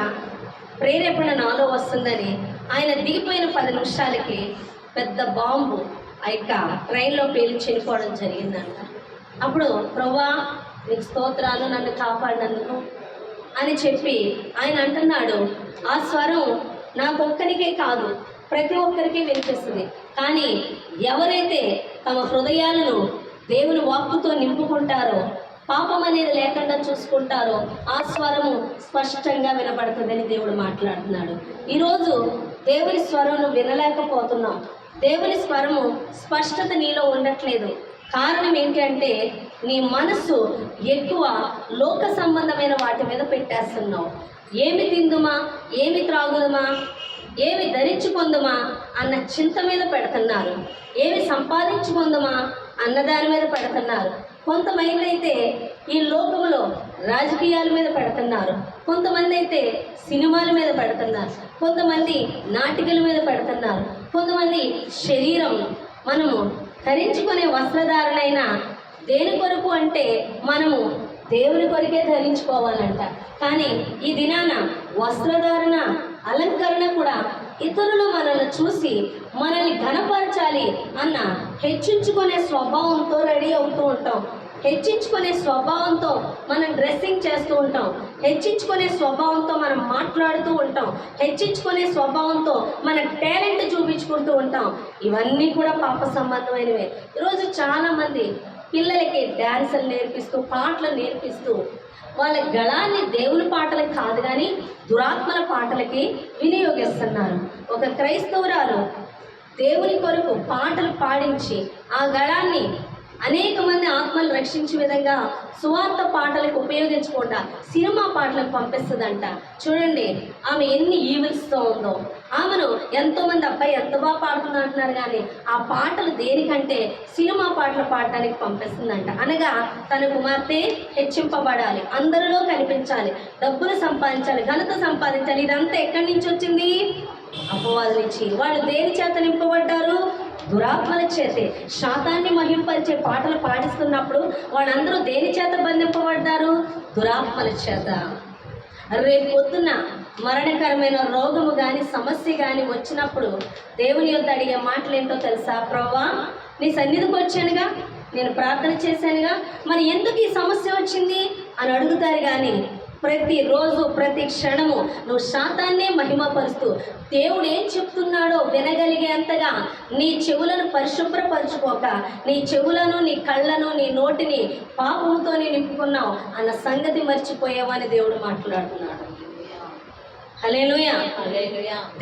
ప్రేరేపణ నాలో వస్తుందని ఆయన దిగిపోయిన 10 నిమిషాలకి పెద్ద బాంబు ఆ యొక్క ట్రైన్లో పేలి చనిపోవడం జరిగిందంట. అప్పుడు ప్రభువా నీకు స్తోత్రాలు, నన్ను కాపాడినందుకు అని చెప్పి ఆయన అంటున్నాడు, ఆ స్వరం నాకొక్కరికే కాదు ప్రతి ఒక్కరికి వినిపిస్తుంది. కానీ ఎవరైతే తమ హృదయాలను దేవుని వాక్కుతో నింపుకుంటారో, పాపం అనేది లేకుండా చూసుకుంటారో ఆ స్వరము స్పష్టంగా వినపడుతుందని దేవుడు మాట్లాడుతున్నాడు. ఈరోజు దేవుని స్వరం వినలేకపోతున్నాం. దేవుని స్వరము స్పష్టత నీలో ఉండట్లేదు. కారణం ఏంటి అంటే నీ మనస్సు ఎక్కువ లోక సంబంధమైన వాటి మీద పెట్టేస్తున్నావు. ఏమి తిందుమా, ఏమి త్రాగుదమా, ఏమి ధరించుకుందుమా అన్న చింత మీద పెడుతున్నారు. ఏమి సంపాదించుకుందుమా అన్న దాని మీద పెడుతున్నారు. కొంతమంది అయితే ఈ లోకంలో రాజకీయాల మీద పెడుతున్నారు, కొంతమంది అయితే సినిమాల మీద పెడుతున్నారు, కొంతమంది నాటికల మీద పెడుతున్నారు, కొంతమంది శరీరం మనము ధరించుకునే వస్త్రధారణైనా దేని కొరకు అంటే మనము దేవుని కొరికే ధరించుకోవాలంట. కానీ ఈ దినాన వస్త్రధారణ, అలంకరణ కూడా ఇతరులు మనల్ని చూసి మనల్ని ఘనపరచాలి అన్న హెచ్చించుకునే స్వభావంతో రెడీ అవుతూ ఉంటాం. హెచ్చించుకునే స్వభావంతో మనం డ్రెస్సింగ్ చేస్తూ ఉంటాం. హెచ్చించుకునే స్వభావంతో మనం మాట్లాడుతూ ఉంటాం. హెచ్చించుకునే స్వభావంతో మన టాలెంట్ చూపించుకుంటూ ఉంటాం. ఇవన్నీ కూడా పాప సంబంధమైనవే. ఈరోజు చాలామంది పిల్లలకి డ్యాన్సులు నేర్పిస్తూ, పాటలు నేర్పిస్తూ వాళ్ళ గళాన్ని దేవుని పాటలకు కాదు కానీ దురాత్మల పాటలకి వినియోగిస్తున్నారు. ఒక క్రైస్తవురాలు దేవుని కొరకు పాటలు పాడించి ఆ గళాన్ని అనేక మంది ఆత్మలు రక్షించే విధంగా సువార్త పాటలకు ఉపయోగించకుండా సినిమా పాటలకు పంపిస్తుందంట. చూడండి ఆమె ఎన్ని ఈవిల్స్తో ఉందో. ఆమెను ఎంతోమంది అబ్బాయి ఎంత బాగా పాడుతుంది అంటున్నారు, కానీ ఆ పాటలు దేనికంటే సినిమా పాటలు పాడటానికి పంపిస్తుందంట. అనగా తన కుమార్తె హెచ్చింపబడాలి, అందరిలో కనిపించాలి, డబ్బులు సంపాదించాలి, ఘనత సంపాదించాలి. ఇదంతా ఎక్కడి నుంచి వచ్చింది? అపవాదుల నుంచి. వాళ్ళు దేని చేత నింపబడ్డారు? దురాత్మల చేతే. శాతాన్ని మహింపరిచే పాటలు పాడిస్తున్నప్పుడు వాళ్ళందరూ దేని చేత బంధింపబడ్డారు? దురాత్మల చేత. రేపు పొద్దున్న మరణకరమైన రోగము కానీ సమస్య కానీ వచ్చినప్పుడు దేవుని యొద్ద అడిగే మాటలు ఏంటో తెలుసా? ప్రభువా, నీ సన్నిధికి వచ్చానుగా, నేను ప్రార్థన చేశానుగా, మరి ఎందుకు ఈ సమస్య వచ్చింది అని అడుగుతారు. కానీ ప్రతిరోజు ప్రతి క్షణము నువ్వు శాతాన్నే మహిమపరుస్తూ దేవుడు ఏం చెప్తున్నాడో వినగలిగేంతగా నీ చెవులను పరిశుభ్రపరచుకోక, నీ చెవులను, నీ కళ్ళను, నీ నోటిని పాపంతో నింపుకున్నావు అన్న సంగతి మర్చిపోయావని దేవుడు మాట్లాడుతున్నాడు. హల్లెలూయా.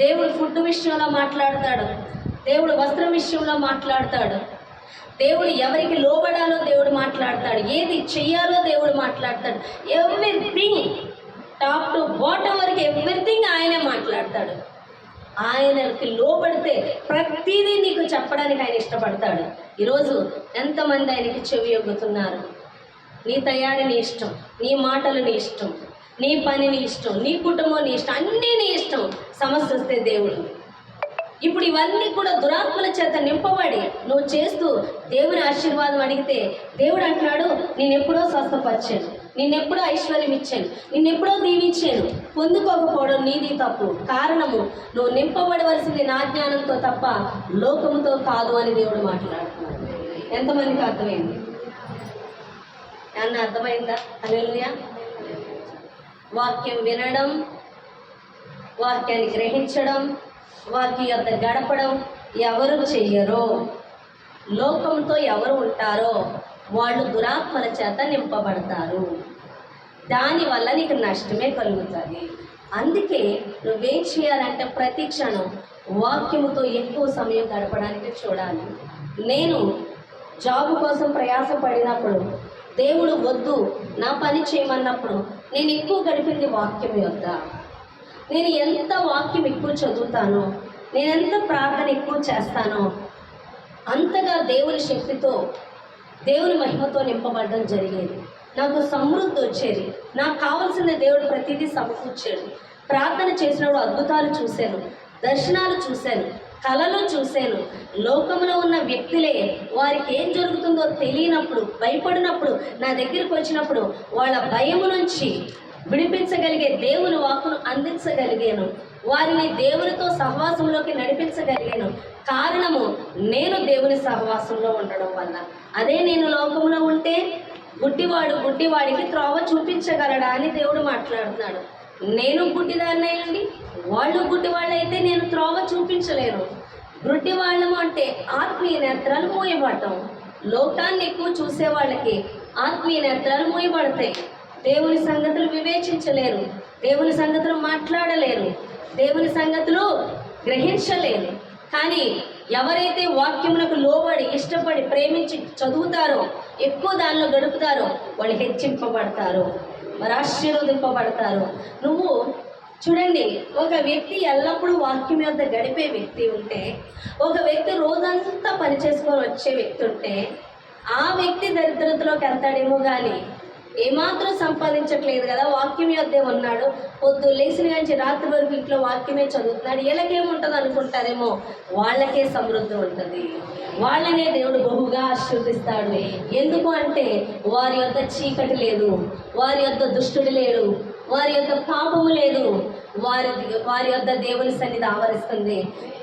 దేవుడు ఫుడ్ విషయంలో మాట్లాడతాడు, దేవుడు వస్త్రం విషయంలో మాట్లాడతాడు, దేవుడు ఎవరికి లోబడాలో దేవుడు మాట్లాడతాడు, ఏది చెయ్యాలో దేవుడు మాట్లాడతాడు. ఎవ్రీథింగ్ టాప్ టు బాటమ్ వరకు ఎవ్రీథింగ్ ఆయనే మాట్లాడతాడు. ఆయనకి లోబడితే ప్రతిదీ నీకు చెప్పడానికి ఆయన ఇష్టపడతాడు. ఈరోజు ఎంతమంది ఆయనకి చెవి యొగ్గుతున్నారు? నీ తయారీ నీ ఇష్టం, నీ మాటలు నీ ఇష్టం, నీ పని నీ ఇష్టం, నీ కుటుంబం నీ ఇష్టం, అన్నీ నీ ఇష్టం. సమస్య వస్తే దేవుడు. ఇప్పుడు ఇవన్నీ కూడా దురాత్మల చేత నింపబడి నువ్వు చేస్తూ దేవుని ఆశీర్వాదం అడిగితే దేవుడు అంటున్నాడు, నేనెప్పుడో స్వస్థపరిచాను, నిన్నెప్పుడో ఐశ్వర్యం ఇచ్చాను, నిన్నెప్పుడో దీవించాను. పొందుకోకపోవడం నీది తప్పు. కారణము నువ్వు నింపబడవలసింది నా జ్ఞానంతో తప్ప లోకముతో కాదు అని దేవుడు మాట్లాడుతున్నాడు. ఎంతమందికి అర్థమైంది? ఏమన్నా అర్థమైందా? హల్లెలూయా. వాక్యం వినడం, వాక్యాన్ని గ్రహించడం, వాక్యం యొద్ద గడపడం ఎవరు చెయ్యరో, లోకంతో ఎవరు ఉంటారో వాళ్ళు దురాత్మల చేత నింపబడతారు. దానివల్ల నీకు నష్టమే కలుగుతుంది. అందుకే నువ్వేం చేయాలంటే ప్రతి క్షణం వాక్యముతో ఎక్కువ సమయం గడపడానికి చూడాలి. నేను జాబ్ కోసం ప్రయాసపడినప్పుడు దేవుడు వద్దు నా పని చేయమన్నప్పుడు నేను ఎక్కువ గడిపింది వాక్యం యొద్ద. నేను ఎంత వాక్యం ఎక్కువ చదువుతానో, నేను ఎంత ప్రార్థన ఎక్కువ చేస్తానో అంతగా దేవుని శక్తితో, దేవుని మహిమతో నింపబడడం జరిగేది. నాకు సమృద్ధి వచ్చేది. నాకు కావాల్సిన దేవుడు ప్రతిదీ సమకూర్చాడు. ప్రార్థన చేసినప్పుడు అద్భుతాలు చూశాను, దర్శనాలు చూశాను, కళలు చూశాను. లోకంలో ఉన్న వ్యక్తులే వారికి ఏం జరుగుతుందో తెలియనప్పుడు, భయపడినప్పుడు నా దగ్గరికి వచ్చినప్పుడు వాళ్ళ భయము నుంచి విడిపించగలిగే దేవుని వాక్కును అందించగలిగాను. వారిని దేవునితో సహవాసంలోకి నడిపించగలిగాను. కారణము నేను దేవుని సహవాసంలో ఉండడం వల్ల. అదే నేను లోకంలో ఉంటే గుడ్డివాడికి త్రోవ చూపించగలడా అని దేవుడు మాట్లాడుతున్నాడు. నేను గుడ్డిదాన్నయ్యండి, వాళ్ళు గుడ్డివాళ్ళైతే నేను త్రోవ చూపించలేను. గుడ్డివాళ్ళము అంటే ఆత్మీయ నేత్రాలు మూయబడటం. లోకాన్ని ఎక్కువ చూసే వాళ్ళకి ఆత్మీయ నేత్రాలు మూయబడతాయి. దేవుని సంగతులు వివేచించలేరు, దేవుని సంగతులు మాట్లాడలేరు, దేవుని సంగతులు గ్రహించలేరు. కానీ ఎవరైతే వాక్యమునకు లోబడి, ఇష్టపడి, ప్రేమించి చదువుతారో, ఎక్కువ దానిలో గడుపుతారో వాళ్ళు హెచ్చింపబడతారు, మరి ఆశీర్వదింపబడతారు. నువ్వు చూడండి, ఒక వ్యక్తి ఎల్లప్పుడూ వాక్యం యొద్ద గడిపే వ్యక్తి ఉంటే, ఒక వ్యక్తి రోజంతా పని చేసుకొని వచ్చే వ్యక్తి ఉంటే, ఆ వ్యక్తి దరిద్రతలోకి వెళ్తాడేమో కానీ ఏమాత్రం సంపాదించట్లేదు కదా, వాక్యం యొద్దే ఉన్నాడు, పొద్దు లేచిన నుంచి రాత్రి వరకు ఇంట్లో వాక్యమే చదువుతున్నాడు, వీళ్ళకేముంటుంది అనుకుంటారేమో. వాళ్ళకే సమృద్ధి ఉంటుంది, వాళ్ళనే దేవుడు బహుగా ఆశీర్వదిస్తాడు. ఎందుకు అంటే వారి యొద్ద చీకటి లేదు, వారి యొద్ద దుష్టుడు లేడు, వారి యొక్క పాపము లేదు, వారి యొద్ద దేవుని సన్నిధి ఆవరిస్తుంది.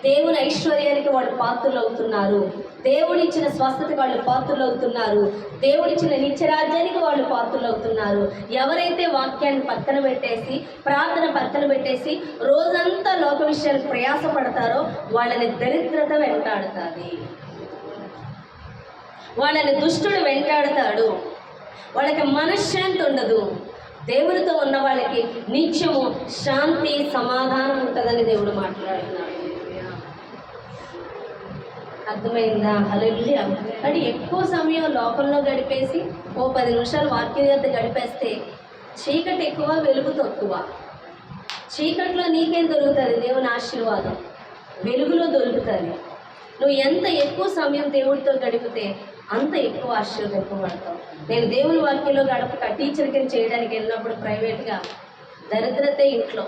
దేవుని ఐశ్వర్యానికి వాళ్ళు పాత్రలు అవుతున్నారు, దేవుడిచ్చిన స్వస్థతకి వాళ్ళు పాత్రలు అవుతున్నారు, దేవుడిచ్చిన నిత్యరాజ్యానికి వాళ్ళు పాత్రలు అవుతున్నారు. ఎవరైతే వాక్యాన్ని పక్కన పెట్టేసి, ప్రార్థన పక్కన పెట్టేసి రోజంతా లోక విషయాలు ప్రయాసపడతారో వాళ్ళని దరిద్రత వెంటాడుతుంది, వాళ్ళని దుష్టుడు వెంటాడుతాడు, వాళ్ళకి మనశ్శాంతి ఉండదు. దేవుడితో ఉన్న వాళ్ళకి నిత్యము శాంతి సమాధానం ఉంటుందని దేవుడు మాట్లాడుతున్నాడు. అర్థమైందా? హల్లెలూయా. అంటే ఎక్కువ సమయం లోకంలో గడిపేసి 10 నిమిషాలు వాక్యం యొద్ద గడిపేస్తే చీకటి ఎక్కువ, వెలుగు తక్కువ. చీకట్లో నీకేం దొరుకుతుంది? దేవుని ఆశీర్వాదం వెలుగులో దొరుకుతుంది. నువ్వు ఎంత ఎక్కువ సమయం దేవుడితో గడిపితే అంత ఎక్కువ ఆశీర్వదింపబడతావు. నేను దేవుని వాక్యంలో గడపక టీచర్ కింద చేయడానికి వెళ్ళినప్పుడు ప్రైవేట్గా దరిద్రతే ఇంట్లో,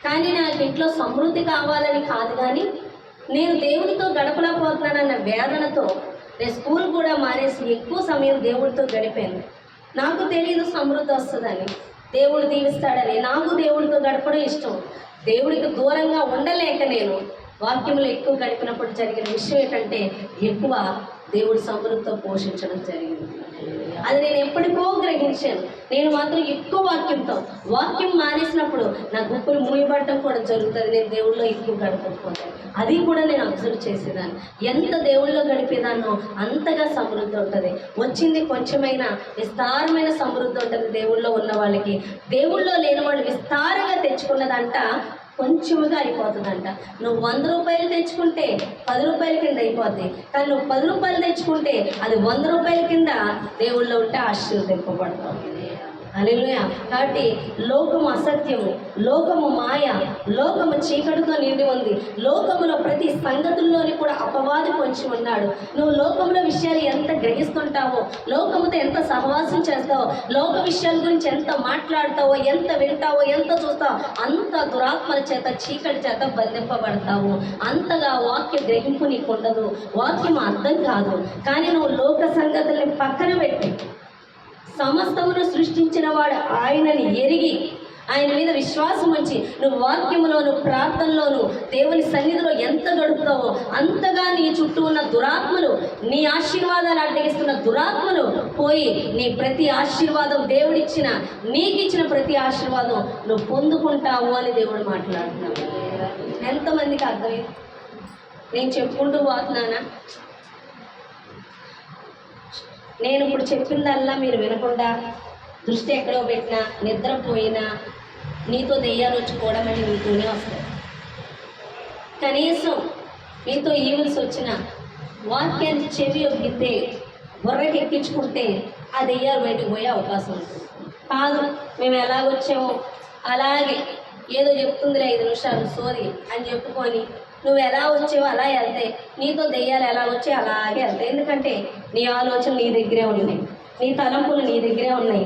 కానీ నాకు ఇంట్లో సమృద్ధి కావాలని కాదు, కానీ నేను దేవుడితో గడపలేకపోతున్నానన్న వేదనతో నేను స్కూల్ కూడా మానేసి ఎక్కువ సమయం దేవుడితో గడిపాను. నాకు తెలియదు సమృద్ధి వస్తుందని, దేవుడు దీవిస్తాడని. నాకు దేవుడితో గడపడం ఇష్టం. దేవుడికి దూరంగా ఉండలేక నేను వాక్యంలో ఎక్కువ గడిపినప్పుడు జరిగిన విషయం ఏంటంటే ఎక్కువ దేవుడి సమృద్ధితో పోషించడం జరిగింది. అది నేను ఎప్పటికో గ్రహించాను. నేను మాత్రం ఎక్కువ వాక్యం మానేసినప్పుడు నా గుప్పులు మూయబడటం కూడా జరుగుతుంది. నేను దేవుళ్ళో ఎక్కువ గడపకపోతే అది కూడా నేను అబ్జర్వ్ చేసేదాన్ని. ఎంత దేవుళ్ళో గడిపేదాన్నో అంతగా సమృద్ధి ఉంటుంది. వచ్చింది కొంచెమైనా విస్తారమైన సమృద్ధి ఉంటుంది దేవుళ్ళో ఉన్న వాళ్ళకి. దేవుళ్ళో లేని వాళ్ళు విస్తారంగా తెచ్చుకున్నదంట కొంచెముగా అయిపోతుందంట. నువ్వు 100 రూపాయలు తెచ్చుకుంటే 10 రూపాయల కింద అయిపోద్ది, కానీ నువ్వు 10 రూపాయలు తెచ్చుకుంటే అది 100 రూపాయల కింద దేవుళ్ళో ఉంటే ఆశీర్వదింపబడతావు. హల్లెలూయా. కాబట్టి లోకము అసత్యము, లోకము మాయ, లోకము చీకటితో నిండి ఉంది. లోకములో ప్రతి సంగతుల్లోని కూడా అపవాది పొంచి ఉన్నాడు. నువ్వు లోకంలో విషయాలు ఎంత గ్రహిస్తుంటావో, లోకముతో ఎంత సహవాసం చేస్తావో, లోక విషయాల గురించి ఎంత మాట్లాడతావో, ఎంత వింటావో, ఎంత చూస్తావో, అంత దురాత్మల చేత, చీకటి చేత బంధింపబడతావు. అంతగా వాక్య గ్రహింపు నీకు ఉండదు, వాక్యం అర్థం కాదు. కానీ నువ్వు లోక సంగతుల్ని పక్కన పెట్టి సమస్తమును సృష్టించిన వాడు ఆయనని ఎరిగి ఆయన మీద విశ్వాసం ఉంచి నువ్వు వాక్యములోను ప్రార్థనలోను దేవుని సన్నిధిలో ఎంత గడుపుతావో అంతగా నీ చుట్టూ ఉన్న దురాత్మలు, నీ ఆశీర్వాదాలు అడ్డగిస్తున్న దురాత్మలు పోయి నీ ప్రతి ఆశీర్వాదం, దేవుడిచ్చిన నీకిచ్చిన ప్రతి ఆశీర్వాదం నువ్వు పొందుకుంటావు అని దేవుడు మాట్లాడుతున్నాడు. ఎంతమందికి అర్థమైంది? నేను చెప్పుకుంటూ పోతున్నానా? నేను ఇప్పుడు చెప్పిందల్లా మీరు వినకుండా దృష్టి ఎక్కడో పెట్టినా, నిద్రపోయినా నీతో దెయ్యాలు వచ్చి కూడమని నీతోనే వస్తాయి. కనీసం నీతో ఈవిల్స్ వచ్చిన వాక్యాన్ని చెవి ఒగ్గితే, బుర్రకి ఎక్కించుకుంటే ఆ దెయ్యాలు బయటకు పోయే అవకాశం ఉంటుంది. కాదు, మేము ఎలాగొచ్చామో అలాగే ఏదో చెప్తుందిలే 5 నిమిషాలు సోది అని చెప్పుకొని నువ్వు ఎలా వచ్చావో అలా వెళ్తే నీతో దెయ్యాలు ఎలా వచ్చాయి అలాగే వెళ్తాయి. ఎందుకంటే నీ ఆలోచనలు నీ దగ్గరే ఉన్నాయి, నీ తలంపులు నీ దగ్గరే ఉన్నాయి.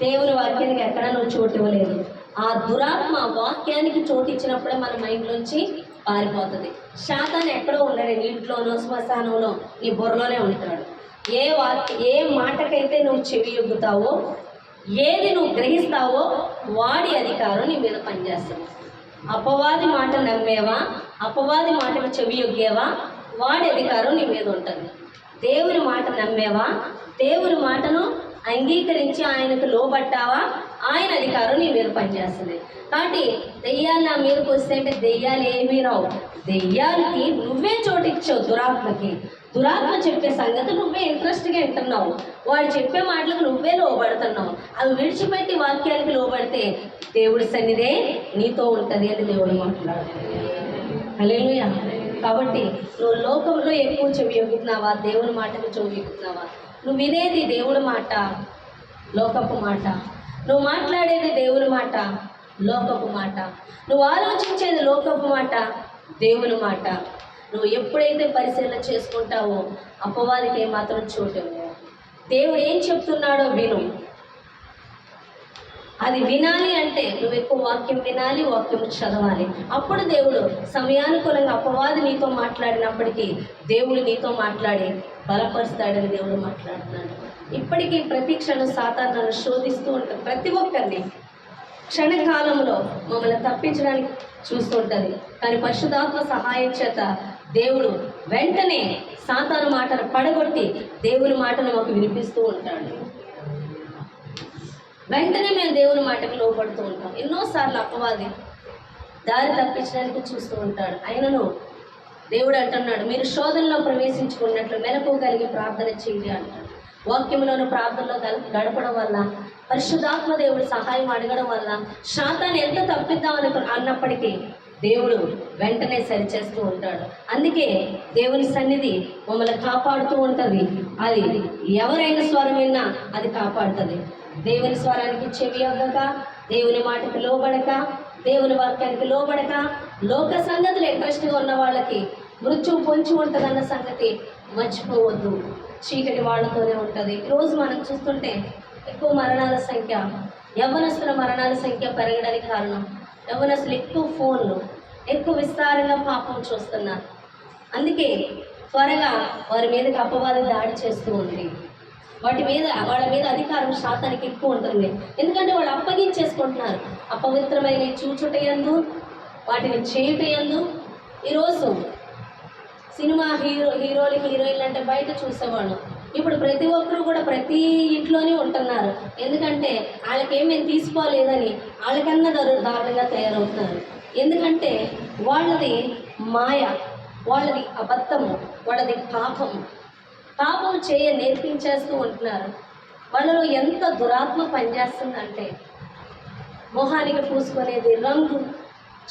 దేవుని వాక్యానికి ఎక్కడా నువ్వు చోటు ఇవ్వలేదు. ఆ దురాత్మ వాక్యానికి చోటు ఇచ్చినప్పుడే మన మైండ్లోంచి పారిపోతుంది. శాతాన్ని ఎక్కడో ఉండడు, నీ ఇంట్లోనో శ్మశానంలో నీ బుర్రలోనే ఉంటాడు. ఏ మాటకైతే నువ్వు చెవి ఎగ్గుతావో, ఏది నువ్వు గ్రహిస్తావో వాడి అధికారం నీ మీద పనిచేస్తుంది. అపవాది మాట నమ్మేవా, అపవాది మాటకు చెవి యొగ్గేవా, వాడి అధికారం నీ మీద ఉంటుంది. దేవుని మాట నమ్మేవా, దేవుని మాటను అంగీకరించి ఆయనకు లోబట్టావా, ఆయన అధికారం నీ మీద పనిచేస్తుంది. కాబట్టి దెయ్యాలు నా మీదకి వస్తే అంటే దెయ్యాలు ఏమీ రావు. దెయ్యాలకి నువ్వే చోటిచ్చావు. దురాత్మ చెప్పే సంగతి నువ్వే ఇంట్రెస్ట్గా వింటున్నావు, వాడు చెప్పే మాటలకు నువ్వే లోబడుతున్నావు. అవి విడిచిపెట్టి వాక్యానికి లోబడితే దేవుడి సన్నిధే నీతో ఉంటుంది అని దేవుడు మాట్లాడుతున్నాడు. హల్లెలూయా. కాబట్టి నువ్వు లోకంలో ఎక్కువ చెవి ఎగుతున్నావా, దేవుని మాటకు చెవి ఎగుతున్నావా? నువ్వు వినేది దేవుడి మాట, లోకపు మాట. నువ్వు మాట్లాడేది దేవుని మాట, లోకపు మాట. నువ్వు ఆలోచించేది లోకపు మాట, దేవుని మాట. నువ్వు ఎప్పుడైతే పరిశీలన చేసుకుంటావో అపవాదికి ఏమాత్రం చోటు. దేవుడు ఏం చెప్తున్నాడో విను, అది వినాలి అంటే నువ్వు ఎక్కువ వాక్యం వినాలి, వాక్యం చదవాలి. అప్పుడు దేవుడు సమయానుకూలంగా అపవాది నీతో మాట్లాడినప్పటికీ దేవుడు నీతో మాట్లాడి బలపరుస్తాడని దేవుడు మాట్లాడుతున్నాడు. ఇప్పటికీ ప్రతి క్షణం సాతాను నన్ను శోధిస్తూ ఉంటాడు. ప్రతి ఒక్కరిని క్షణకాలంలో మమ్మల్ని తప్పించడానికి చూస్తుంటుంది. కానీ పరిశుద్ధాత్మ సహాయం చేత దేవుడు వెంటనే సాతాను మాటను పడగొట్టి దేవుని మాటను మాకు వినిపిస్తూ ఉంటాడు. వెంటనే మేము దేవుని మాటకు లోపడుతూ ఉంటాం. ఎన్నోసార్లు అపవాది దారి తప్పించడానికి చూస్తూ ఉంటాడు. అయినను దేవుడు అంటున్నాడు, మీరు శోధనలో ప్రవేశించుకున్నట్లు మెలకు కలిగి ప్రార్థన చేయండి అంటాడు. వాక్యంలోని ప్రార్థనలో గడపడం వల్ల, పరిశుద్ధాత్మ దేవుడు సహాయం అడగడం వల్ల శాతాన్ని ఎంత తప్పిద్దామని అన్నప్పటికీ దేవుడు వెంటనే సరిచేస్తూ ఉంటాడు. అందుకే దేవుని సన్నిధి మమ్మల్ని కాపాడుతూ ఉంటుంది. అది ఎవరైనా స్వరం విన్నా అది కాపాడుతుంది. దేవుని స్వరానికి చెవి అగ్గక, దేవుని మాటకి లోబడక, దేవుని వాక్యానికి లోబడక, లోక సంగతులు ఇంట్రెస్ట్గా ఉన్న వాళ్ళకి మృత్యువు పొంచి ఉంటుందన్న సంగతి మర్చిపోవద్దు. చీకటి వాళ్ళతోనే ఉంటుంది. ఈరోజు మనం చూస్తుంటే ఎక్కువ మరణాల సంఖ్య, యవ్వనస్తుల మరణాల సంఖ్య పెరగడానికి కారణం యవ్వనస్తులు ఎక్కువ ఫోన్లు, ఎక్కువ విస్తారంగా పాపం చూస్తున్నారు. అందుకే త్వరగా వారి మీదకి అపవాది దాడి చేస్తూ ఉంది. వాళ్ళ మీద అధికారం శాతానికి ఎక్కువ ఉంటుంది. ఎందుకంటే వాళ్ళు అప్పగించేసుకుంటున్నారు. అపవిత్రమైన చూచుటయందు, వాటిని చేయుటయందు. ఈరోజు సినిమా హీరోలు హీరోయిన్లు అంటే బయట చూసేవాళ్ళు. ఇప్పుడు ప్రతి ఒక్కరు కూడా ప్రతి ఇంట్లోనే ఉంటున్నారు. ఎందుకంటే వాళ్ళకేమేమి తీసుకోలేదని వాళ్ళకన్నా దారుణంగా తయారవుతున్నారు. ఎందుకంటే వాళ్ళది మాయ, వాళ్ళది అబద్ధము, వాళ్ళది పాపం నేర్పించేస్తూ ఉంటున్నారు. వాళ్ళలో ఎంత దురాత్మ పనిచేస్తుందంటే మొహానికి పూసుకునేది రంగు,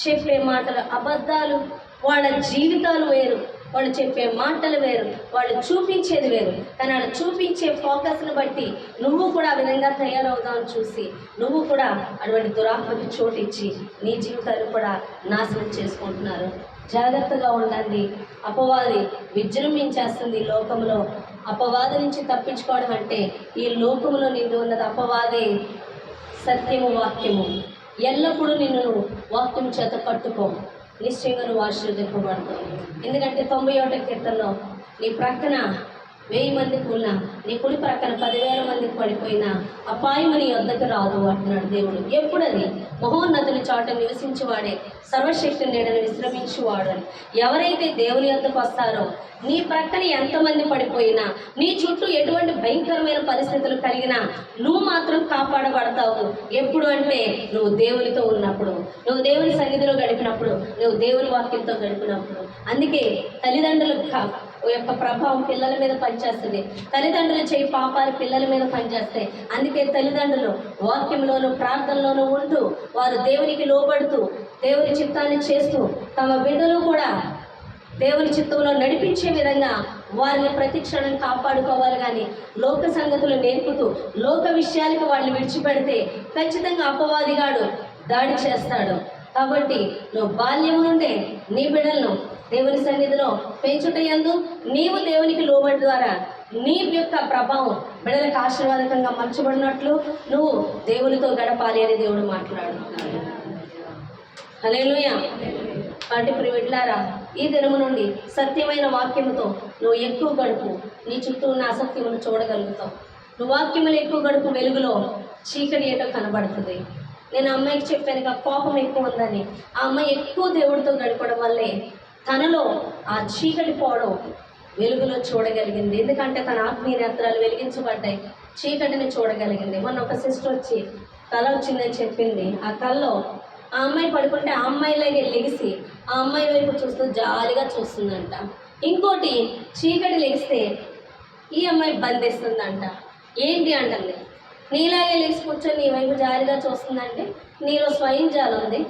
చెప్పే మాటలు అబద్ధాలు, వాళ్ళ జీవితాలు వేరు, వాళ్ళు చెప్పే మాటలు వేరు, వాళ్ళు చూపించేది వేరు. కానీ వాళ్ళు చూపించే ఫోకస్ని బట్టి నువ్వు కూడా ఆ విధంగా తయారవుదామని చూసి నువ్వు కూడా అటువంటి దురాత్మకి చోటిచ్చి నీ జీవితాలు కూడా నాశనం చేసుకుంటున్నారు. జాగ్రత్తగా ఉండండి. అపవాది విజృంభించేస్తుంది ఈ లోకంలో. అపవాది నుంచి తప్పించుకోవడం అంటే ఈ లోకంలో నిండి ఉన్నది అపవాదే. సత్యము వాక్యము ఎల్లప్పుడూ నిన్ను వాక్యం చేత పట్టుకో, నిశ్చయంగా నువ్వు ఆశీర్వదింపబడతావు. ఎందుకంటే 91వ కీర్తనలో నీ ప్రక్కన 1000 మందికి ఉన్నా, నీ కుడి ప్రక్కన 10,000 మందికి పడిపోయినా అపాయము నీ వద్దకు రాదు అంటున్నాడు దేవుడు. ఎప్పుడది? మహోన్నతుని చాట నివసించువాడే, సర్వశక్తి నీడను విశ్రమించువాడు అని. ఎవరైతే దేవుని వద్దకు వస్తారో నీ ప్రక్కన ఎంతమంది పడిపోయినా, నీ చుట్టూ ఎటువంటి భయంకరమైన పరిస్థితులు కలిగినా నువ్వు మాత్రం కాపాడబడతావు. ఎప్పుడు అంటే నువ్వు దేవునితో ఉన్నప్పుడు, నువ్వు దేవుని సన్నిధిలో గడిపినప్పుడు, నువ్వు దేవుని వాక్యంతో గడిపినప్పుడు. అందుకే తల్లిదండ్రులు యొక్క ప్రభావం పిల్లల మీద పనిచేస్తుంది. తల్లిదండ్రులు చేయి పాపాలు పిల్లల మీద పనిచేస్తాయి. అందుకే తల్లిదండ్రులు వాక్యంలోనూ ప్రార్థనలోనూ ఉంటూ వారు దేవునికి లోబడుతూ దేవుని చిత్తాన్ని చేస్తూ తమ బిడ్డలు కూడా దేవుని చిత్తంలో నడిపించే విధంగా వారిని ప్రతి క్షణం కాపాడుకోవాలి. కానీ లోక సంగతులు నేర్పుతూ లోక విషయాలకు వాళ్ళు విడిచిపెడితే ఖచ్చితంగా అపవాదిగాడు దాడి చేస్తాడు. కాబట్టి నువ్వు బాల్యం నుండే నీ బిడ్డలను దేవుని సన్నిధిలో పెంచుటయందు నీవు దేవునికి లోబడి ద్వారా నీ యొక్క ప్రభావం బిడ్డలకు ఆశీర్వాదకంగా మలచబడినట్లు నువ్వు దేవునితో గడపాలి అని దేవుడు మాట్లాడుతున్నాడు. హల్లెలూయా. కాబట్టి ప్రియమిట్లారా, ఈ దినము నుండి సత్యమైన వాక్యముతో నువ్వు ఎక్కువ గడుపు, నీ చుట్టూ ఉన్న అసత్యమును చూడగలుగుతావు. నువ్వు వాక్యములు ఎక్కువ గడుపు, వెలుగులో చీకటి ఏటో కనబడుతుంది. నేను అమ్మాయికి చెప్పాను కోపం ఎక్కువ ఉందని. ఆ అమ్మాయి ఎక్కువ దేవుడితో గడపడం వల్లే తనలో ఆ చీకటి పోవడం వెలుగులో చూడగలిగింది. ఎందుకంటే తన ఆత్మీయ నేత్రాలు వెలిగించబడ్డాయి, చీకటిని చూడగలిగింది. మొన్న ఒక సిస్టర్ వచ్చి కళ వచ్చిందని చెప్పింది. ఆ కళలో ఆ అమ్మాయి పడుకుంటే ఆ అమ్మాయిలాగే లెగిసి ఆ అమ్మాయి వైపు చూస్తూ జాలిగా చూస్తుందంట. ఇంకోటి చీకటి లెగిస్తే ఈ అమ్మాయి బంధిస్తుందంట. ఏంటి అంటుంది, నీలాగే లెగిసి కూర్చొని నీ వైపు జాలిగా చూస్తుందంటే నీలో స్వయం జాలి ఉంది,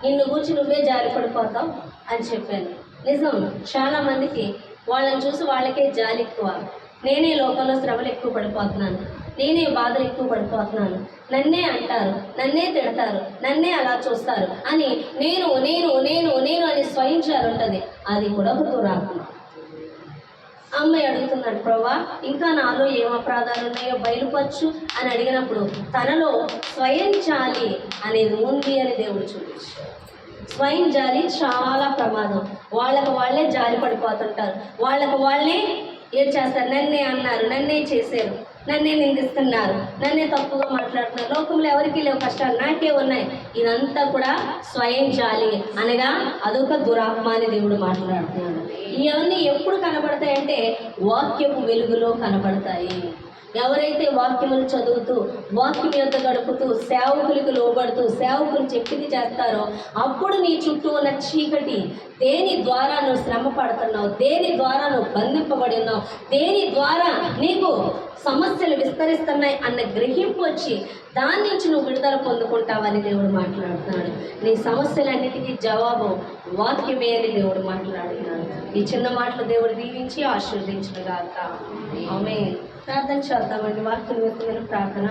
నిన్ను కూర్చి నువ్వే జారి పడిపోతావు అని చెప్పాను. నిజం, చాలామందికి వాళ్ళని చూసి వాళ్ళకే జాలి ఎక్కువ. నేనే లోకంలో శ్రమలు ఎక్కువ పడిపోతున్నాను, నేనే బాధలు ఎక్కువ పడిపోతున్నాను, నన్నే అంటారు, నన్నే తిడతారు, నన్నే అలా చూస్తారు అని నేను నేను నేను నేను అని స్వయం జాలి ఉంటుంది. అది కూడా ఒక దురాత్మ. అమ్మాయి అడుగుతున్నాడు, ప్రభా ఇంకా నాలో ఏం అపరాధాలు ఉన్నాయో బయలుపరచు అని అడిగినప్పుడు తనలో స్వయం జాలి అనేది ఉంది అని దేవుడు చూపించాడు. స్వయం జాలి చాలా ప్రమాదం. వాళ్ళే జాలి పడిపోతుంటారు, వాళ్ళే ఏడు చేస్తారు. నన్నే అన్నారు, నన్నే చేశారు, నన్నే నిందిస్తున్నారు, నన్నే తప్పుగా మాట్లాడుతున్నారు, లోకంలో ఎవరికి లేవు కష్టాలు, నాకే ఉన్నాయి. ఇదంతా కూడా స్వయం జాలి అనగా అదొక దురాత్మ అని దేవుడు మాట్లాడుతున్నాడు. ఇవన్నీ ఎప్పుడు కనబడతాయంటే వాక్యపు వెలుగులో కనబడతాయి. ఎవరైతే వాక్యములు చదువుతూ వాక్యం యొక్క గడుపుతూ సేవకులకు లోబడుతూ సేవకులు చెప్పింది చేస్తారో అప్పుడు నీ చుట్టూ ఉన్న చీకటి, దేని ద్వారా నువ్వు శ్రమ పడుతున్నావు, దేని ద్వారా నువ్వు బంధింపబడి ఉన్నావు, దేని ద్వారా నీకు సమస్యలు విస్తరిస్తున్నాయి అన్న గ్రహింపు వచ్చి దాని నుంచి నువ్వు విడుదల పొందుకుంటావని దేవుడు మాట్లాడుతున్నాడు. నీ సమస్యలన్నిటికీ జవాబు వాక్యమే అని దేవుడు మాట్లాడుతున్నాడు. ఈ చిన్న మాటలు దేవుడు దీవించి ఆశీర్వదించును గాక. ఆమేన్. ప్రార్థన చేద్దామండి. వాక్యం ప్రార్థన.